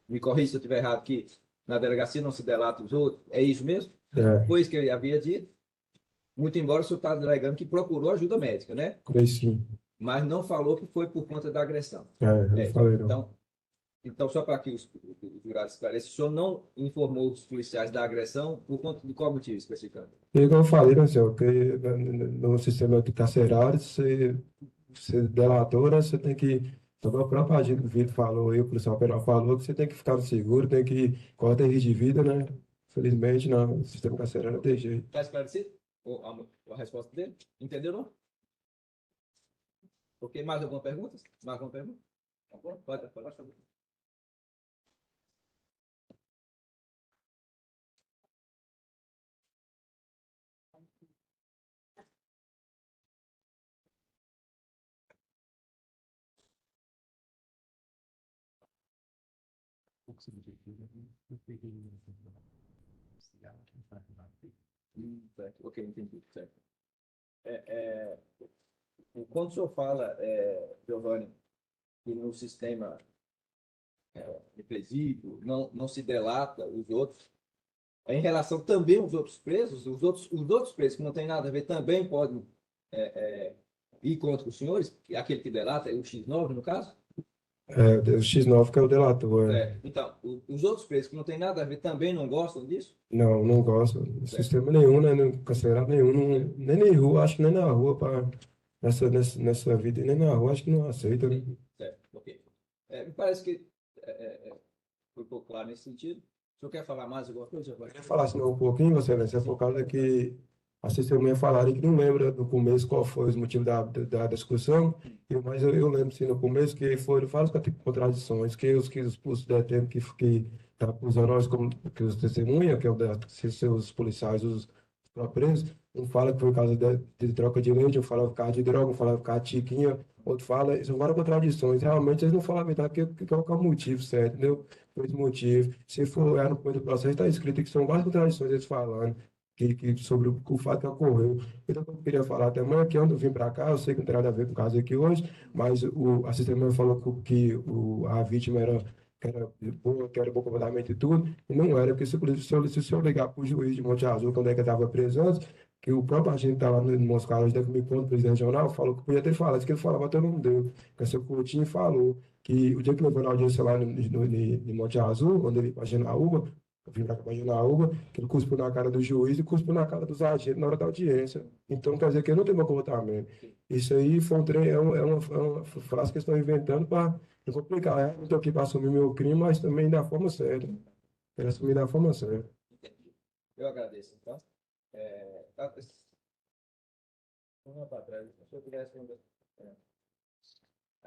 Me corrija se eu estiver errado, que na delegacia não se delata os outros. É isso mesmo? É, Foi isso que ele havia dito. Muito embora o senhor está alegando que procurou ajuda médica, né? creio sim. Mas não falou que foi por conta da agressão. Eu não falei não. Então, só para que os jurados esclareçam, o senhor não informou os policiais da agressão por conta de qual motivo especificamente? E como eu falei, né, senhor, que no sistema carcerário, você delator, né, você tem que, como o próprio agente do Vitor falou, o policial penal falou, que você tem que ficar no seguro, tem que cortar risco de vida, né? Felizmente, no sistema carcerário não tem jeito. Está esclarecido? A resposta dele? Entendeu, não? Ok, mais alguma pergunta? Mais alguma pergunta? Tá bom? Pode falar. Certo. Ok, entendi. Certo. Quando o senhor fala, Giovanni, que no sistema de presídio não se delata os outros, em relação também aos outros presos, os outros presos que não têm nada a ver também podem ir contra os senhores, aquele que delata, o X9 no caso? O X9 que é o delator. Então, os outros presos que não têm nada a ver também não gostam disso? Não gosto. Sistema nenhum, né? Carcerário nenhum. Nem na rua, acho que nem na rua, nessa vida, nem na rua, acho que não aceita. Né? Certo, ok. Me parece que foi um pouco claro nesse sentido. O senhor quer falar mais alguma coisa? Eu queria falar assim, um pouquinho, Vossa Excelência, por causa que as testemunhas falaram que não lembra do começo qual foi os motivos da discussão, mas eu lembro sim no começo que foram várias contradições, que os detentos que estavam acusando nós como que os testemunhas, que é os policiais, os próprios presos, um fala que foi por causa de troca de leite, um fala por causa de droga, um fala por causa de tiquinha, outro fala, são várias contradições. Realmente eles não falam a verdade, porque qual que é o motivo certo, entendeu? Por esse motivo. Se for olhar no ponto do processo, está escrito que são várias contradições eles falando sobre o fato que ocorreu. Então, eu queria falar também é que quando eu vim para cá, eu sei que não tem nada a ver com o caso aqui hoje, mas a testemunha falou a vítima que era bom comportamento e tudo, e não era, porque se o senhor ligar para o juiz de Monte Azul, quando é que estava preso antes, que o próprio agente que estava no Moscou, hoje deve me conta, o presidente regional, falou que podia ter falado, que ele falava, até não deu. Que o seu Coutinho falou que o dia que levou na audiência lá no Monte Azul, quando ele para Janaúba, eu vim para cá para Janaúba, que ele cuspiu na cara do juiz e cuspiu na cara dos agentes na hora da audiência. Então, quer dizer que ele não tem bom comportamento. Isso aí foi uma frase que eles estão inventando para complicar. Eu estou aqui para assumir meu crime, mas também da forma certa. Quero assumir da forma certa. Eu agradeço, então. Vamos para trás. Se eu puder responder.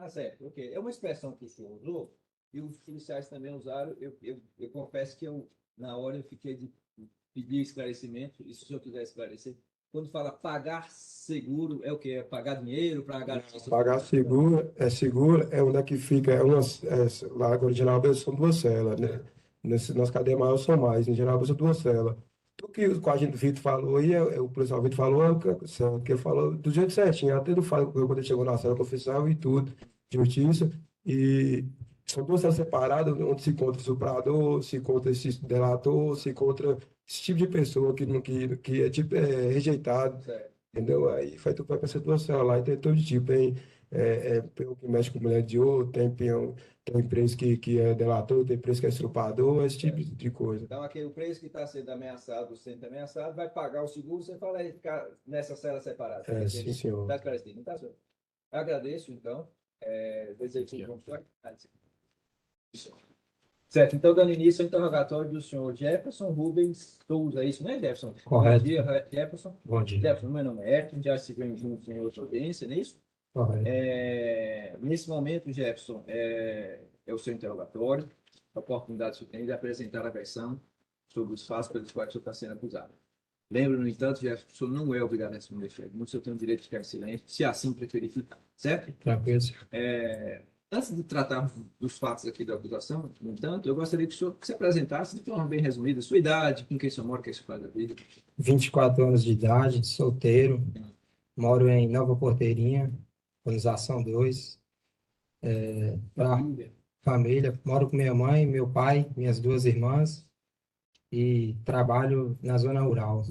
Certo, ok. É uma expressão que o senhor usou e os policiais também usaram. Eu confesso que na hora eu fiquei de pedir esclarecimento, e se o senhor quiser esclarecer, quando fala pagar seguro, é o quê? É pagar dinheiro, pagar... Pagar seguro é onde é que fica, lá agora, em geral, são duas celas, né? Nas cadeias maiores são mais, em geral, são duas celas. O que o agente Vitor falou aí, o policial Vitor falou, que ele falou do jeito certinho, até ele falou quando ele chegou na cela confissão e tudo, de justiça, e são duas celas separadas, onde se encontra o estuprador, se encontra esse delator, se encontra esse tipo de pessoa que é tipo rejeitado. Certo. Entendeu? Aí faz tu vai para essa situação lá e tem todo tipo, tem peão que mexe com mulher de outro, tem empresa que é delator, tem empresa que é estrupador, esse tipo de coisa. Então, aquele preso que está sendo ameaçado, sendo ameaçado, vai pagar o seguro, você fala aí, ficar nessa cela separada. Sim, senhor. Está esclarecido, não está, senhor? Eu agradeço, então. Desejo que vamos certo, então, dando início ao interrogatório do senhor Jefferson Rubens Souza, isso não é, Jefferson? Correto. Bom dia, Jefferson. Bom dia. Jefferson, meu nome é Ayrton, já estivemos juntos em outra audiência, não é isso? Correto. Nesse momento, Jefferson, é o seu interrogatório, a oportunidade que você tem de apresentar a versão sobre os fatos pelos quais o senhor está sendo acusado. Lembro, no entanto, Jefferson, o senhor não é obrigado a responder perguntas, o senhor tem o direito de ficar em silêncio, se assim preferir ficar, certo? Tranquilo, senhor. Antes de tratarmos dos fatos aqui da acusação, no entanto, eu gostaria que o senhor se apresentasse de forma bem resumida, sua idade, com quem o senhor mora, o que o senhor faz da vida. 24 anos de idade, solteiro, moro em Nova Porteirinha, Organização 2. Pra família, moro com minha mãe, meu pai, minhas duas irmãs e trabalho na zona rural.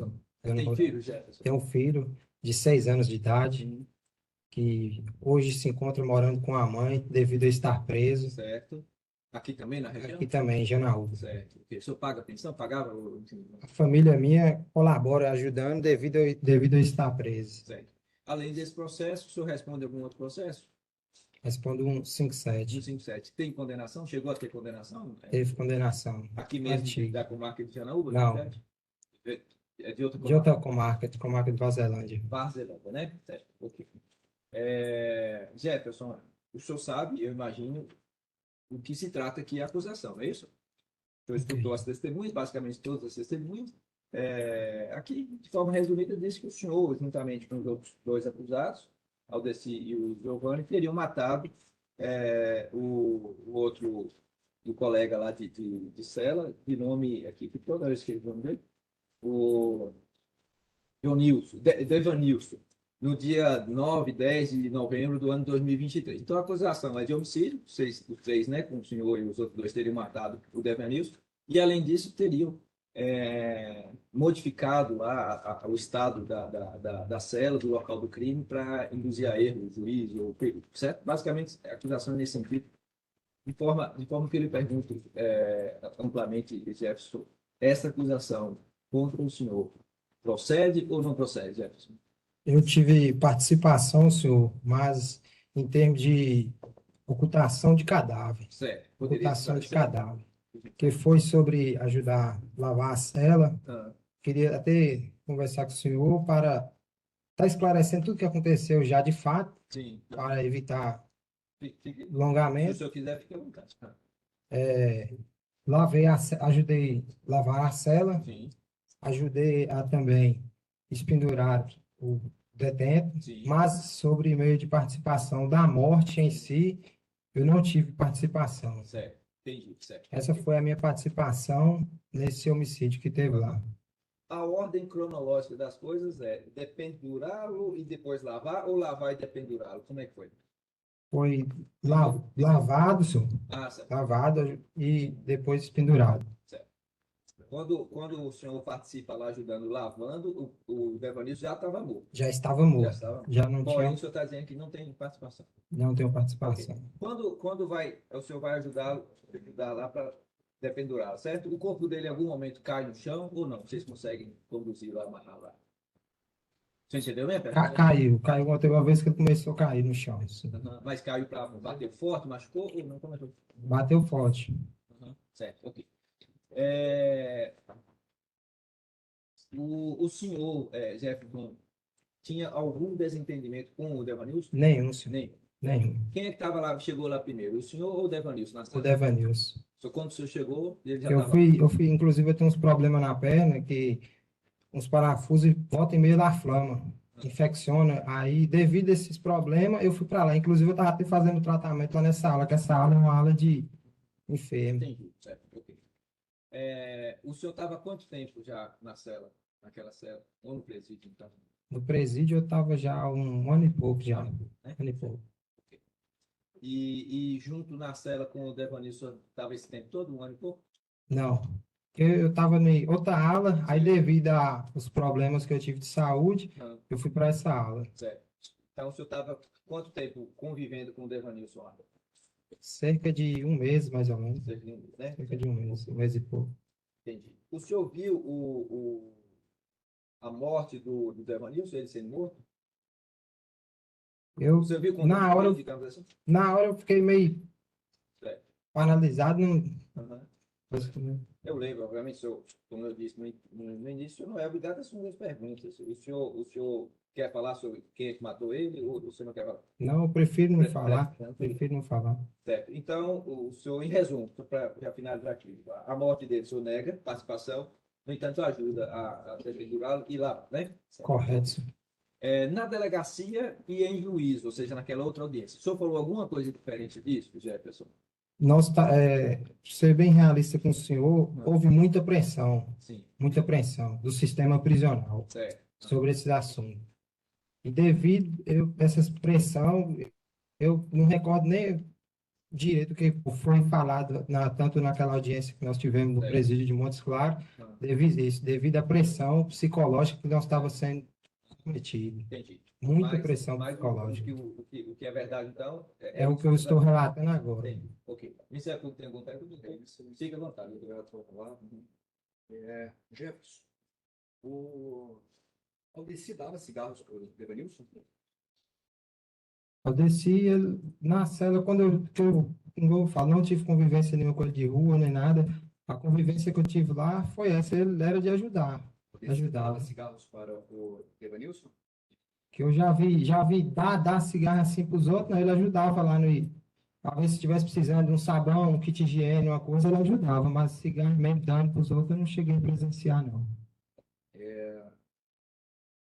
Tem filho, Jefferson? Tenho um filho de 6 anos de idade, que hoje se encontra morando com a mãe devido a estar preso. Certo. Aqui também, na região? Aqui também, em Janaúba. Certo. O senhor paga pensão? Pagava? A família minha colabora ajudando devido a estar preso. Certo. Além desse processo, o senhor responde algum outro processo? Respondo um 57. 157. Tem condenação? Chegou a ter condenação? Teve condenação. Aqui mesmo, Antiga. da comarca de Janaúba? Não. Certo? É de outra De outra comarca, de comarca de Vazerlândia. Vazerlândia, né? Certo. Ok. Jefferson, o senhor sabe, eu imagino, o que se trata aqui é a acusação, é isso? O senhor escutou as testemunhas, basicamente todas as testemunhas. Aqui, de forma resumida, disse que o senhor, juntamente com os outros dois acusados, Aldeci e o Giovanni, teriam matado o outro, o colega lá de cela, de nome aqui, que toda vez que ele nome dele, o Devanilson, no dia 9, 10 de novembro do ano 2023. Então, a acusação é de homicídio, os três, né, com o senhor e os outros dois teriam matado o Devanilson, e, além disso, teriam modificado lá o estado da cela, do local do crime, para induzir a erro o juiz ou o perito, certo? Basicamente, a acusação é nesse sentido. De forma que ele pergunta amplamente, Jefferson, essa acusação contra o senhor procede ou não procede, Jefferson? Eu tive participação, senhor, mas em termos de ocultação de cadáver. Certo. Ocultação de cadáver. Que foi sobre ajudar a lavar a cela. Queria até conversar com o senhor para estar esclarecendo tudo o que aconteceu já de fato, Sim. para evitar Se alongamento. o senhor quiser, fique à vontade. Ajudei a lavar a cela, Sim. ajudei a também espendurar o detento, Sim. mas sobre meio de participação da morte em si, eu não tive participação. Certo. Entendi, certo. Essa foi a minha participação nesse homicídio que teve lá. A ordem cronológica das coisas é dependurá-lo e depois lavar, ou lavar e dependurá-lo? Como é que foi? Foi lavado, senhor, Ah, certo. lavado e depois pendurado. Certo. Quando o senhor participa lá ajudando lavando, o Devanilson já estava morto. Já estava Já morto, estava. já não Porém, tinha, o senhor está dizendo que não tem participação. não tenho participação. Quando o senhor vai ajudar lá para dependurá-lo, certo? O corpo dele em algum momento cai no chão ou não? Vocês conseguem conduzir lá, amarrar lá? Você entendeu, né, Pedro? Caiu, teve uma vez que ele começou a cair no chão, assim. Mas caiu para bater forte, machucou ou não? Como é que foi? Bateu forte. Certo, ok. O senhor, Jefferson, tinha algum desentendimento com o Devanilson? Nenhum, senhor. Nem. Nenhum. Quem é que estava lá, chegou lá primeiro? O senhor ou o Devanilson? O Devanilson. Quando o senhor chegou, ele já Eu estava. fui, inclusive, eu tenho uns problemas na perna, que uns parafusos volta e meia da flama, infecciona. Aí, devido a esses problemas, eu fui para lá. Inclusive, eu estava até fazendo tratamento lá nessa aula, que essa aula é uma aula de enfermo. Entendi, certo, ok. O senhor estava há quanto tempo já naquela cela? Ou no presídio, então? No presídio, eu estava já há um ano e pouco, já. Né? Ano e pouco. E junto na cela com o Devanilson, estava esse tempo todo, um ano e pouco? Não. Eu estava em outra aula, aí devido aos problemas que eu tive de saúde, Não. eu fui para essa aula. Certo. Então, o senhor estava quanto tempo convivendo com o Devanilson lá? Cerca de um mês, mais ou menos. Né? Cerca de um mês e pouco. Entendi. O senhor viu a morte do Devanilson, ele sendo morto? Eu, Você viu com na hora, digamos assim? na hora eu fiquei meio Certo. paralisado. Aham. Não, Eu lembro, obviamente, senhor, como eu disse no início, não é obrigado a responder as perguntas. O senhor quer falar sobre quem é que matou ele ou o senhor não quer falar? eu prefiro não falar. Tranquilo. Prefiro não falar. Certo. Então, o senhor, em resumo, para já finalizar aqui, a morte dele, o senhor nega participação, no entanto, ajuda a defendurá-lo e lá, né? Correto, senhor. Na delegacia e em juízo, ou seja, naquela outra audiência. O senhor falou alguma coisa diferente disso, Jefferson? Nós, ser bem realista com o senhor, houve muita pressão Sim. do sistema prisional Certo. sobre esses assuntos. E devido a essa pressão, eu não recordo nem direito o que foi falado, tanto naquela audiência que nós tivemos no Certo. presídio de Montes Claros, devido à pressão psicológica que nós estava sendo cometido. Entendi. Muita pressão mas psicológica. o que é verdade, então, É o que eu estou relatando agora. Entendi. Ok. Ministério Público tem alguma pergunta? Fique à vontade. Obrigado por falar. Jefferson, o Aldeci dava cigarros para o Devanilson? Eu desci na cela, como eu falo, não tive convivência nenhuma com ele de rua, nem nada. A convivência que eu tive lá foi essa, ele era de ajudar. Aldeci dava Ajudava. cigarros para o Devanilson? Que eu já vi dar cigarro assim para os outros, né? Ele ajudava lá no. Talvez se estivesse precisando de um sabão, um kit de higiene, uma coisa, ele ajudava, mas cigarro mesmo dando para os outros, eu não cheguei a presenciar, não.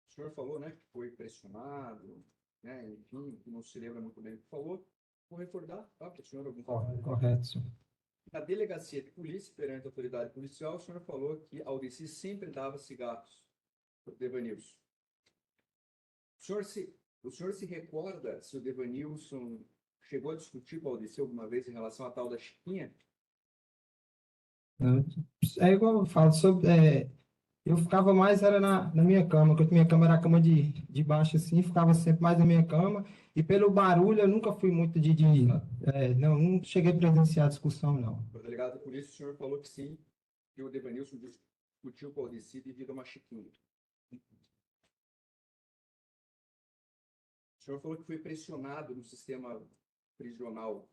O senhor falou, né, que foi pressionado, né, enfim, que não se lembra muito bem o que falou. Vou recordar, tá, para o senhor algum Correto, senhor. Na delegacia de polícia, perante a autoridade policial, o senhor falou que Aldeci sempre dava cigarros para o Devanilson. O senhor se recorda se o Devanilson chegou a discutir com o Aldeci alguma vez em relação à tal da Chiquinha? É igual eu falo, eu ficava mais era na minha cama, porque minha cama era a cama de baixo assim, ficava sempre mais na minha cama, e pelo barulho eu nunca fui muito não cheguei a presenciar discussão, não. O delegado de polícia, o senhor falou que sim, que o Devanilson discutiu com o Aldeci devido a uma Chiquinha. O senhor falou que foi pressionado no sistema prisional,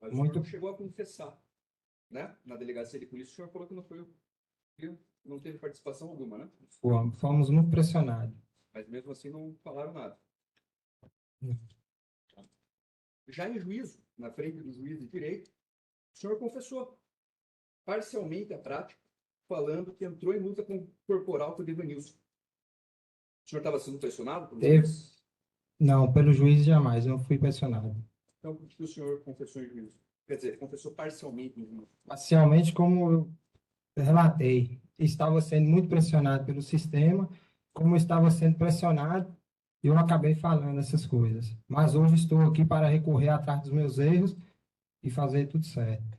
mas o senhor não chegou a confessar, né? Na delegacia de polícia, o senhor falou que não teve participação alguma, né? Fomos muito pressionados. Mas mesmo assim não falaram nada. Não. Já em juízo, na frente do juiz de direito, o senhor confessou parcialmente a prática, falando que entrou em luta corporal com o Devanilson. O senhor estava sendo pressionado por Teve. juiz? Não, pelo juiz jamais, não fui pressionado. Então, por que o senhor confessou em juízo? Quer dizer, confessou parcialmente em juízo. Parcialmente, como eu relatei, estava sendo muito pressionado pelo sistema, como eu estava sendo pressionado, eu acabei falando essas coisas. Mas hoje estou aqui para recorrer atrás dos meus erros e fazer tudo certo.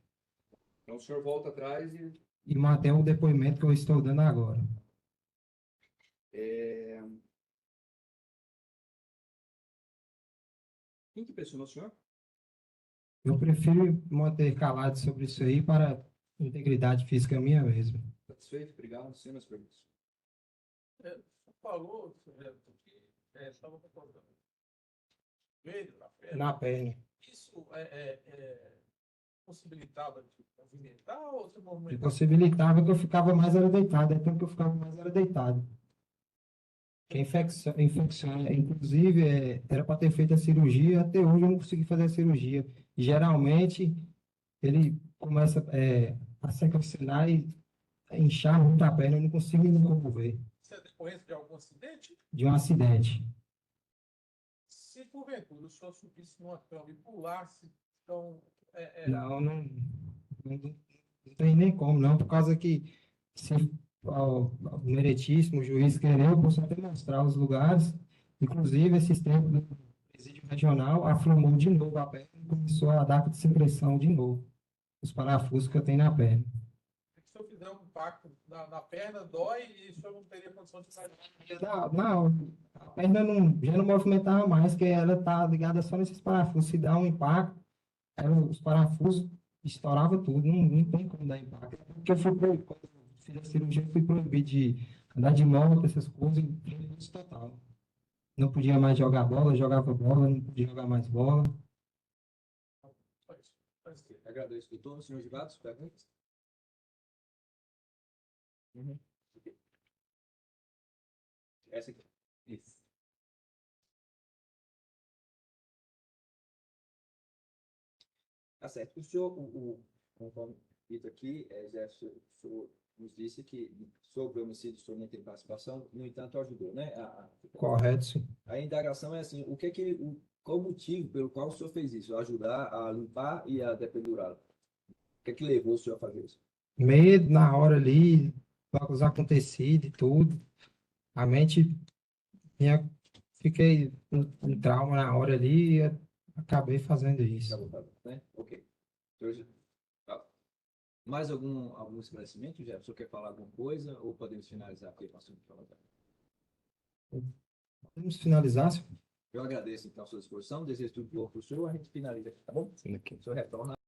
Então, o senhor volta atrás e E manter o depoimento que eu estou dando agora. quem que pressionou o senhor? Eu prefiro manter calado sobre isso aí para integridade física minha mesmo. Satisfeito? Obrigado. Sem mais perguntas. Você falou, que estava concordando. Joelho na perna. Na perna. Isso possibilitava de movimentar ou você movimentava? Possibilitava que eu ficava mais era deitado, então que eu ficava mais era deitado. Que a infecção, inclusive, era para ter feito a cirurgia, até hoje eu não consegui fazer a cirurgia. E, geralmente, ele começa a se calcinar e inchar muito a perna, eu não consigo me locomover. Você é decorrência de algum acidente? De um acidente. Se porventura o senhor subisse numa cama e pulasse, então. Não tem nem como, não, por causa que se o meritíssimo juiz querer, eu posso até mostrar os lugares. Inclusive, esses tempos do presídio regional aflumou de novo a perna e começou a dar secreção de novo. Os parafusos que eu tenho na perna. Se eu fizer um impacto na perna, dói e o senhor não teria condição de sair. Não, a perna já não movimentava mais, porque ela está ligada só nesses parafusos. Se dá um impacto, os parafusos estouravam tudo, não tem como dar impacto. Porque eu fui proibido, quando eu fiz a cirurgia, eu fui proibido de andar de moto, essas coisas, em prejuízo total. Não podia mais jogar bola, jogava bola, não podia jogar mais bola. Agradeço, doutor. Senhor Givados, perguntas? Essa aqui. Isso. Tá certo. O senhor, conforme dito aqui, o senhor nos disse que sobre o homicídio, o senhor não tem participação, no entanto, ajudou, né? Correto, sim. A indagação é assim, qual o motivo pelo qual o senhor fez isso? Ajudar a limpar e a dependurá-lo? O que levou o senhor a fazer isso? Medo na hora ali, os acontecidos e tudo. A mente, fiquei com trauma na hora ali e acabei fazendo isso. Né? Ok. Mais algum esclarecimento, Jefferson? O senhor quer falar alguma coisa ou podemos finalizar aqui com o assunto? Podemos finalizar, senhor? Eu agradeço, então, a sua disposição. Desejo tudo bom para o senhor. A gente finaliza aqui, tá bom? Sim, aqui. O senhor retorna.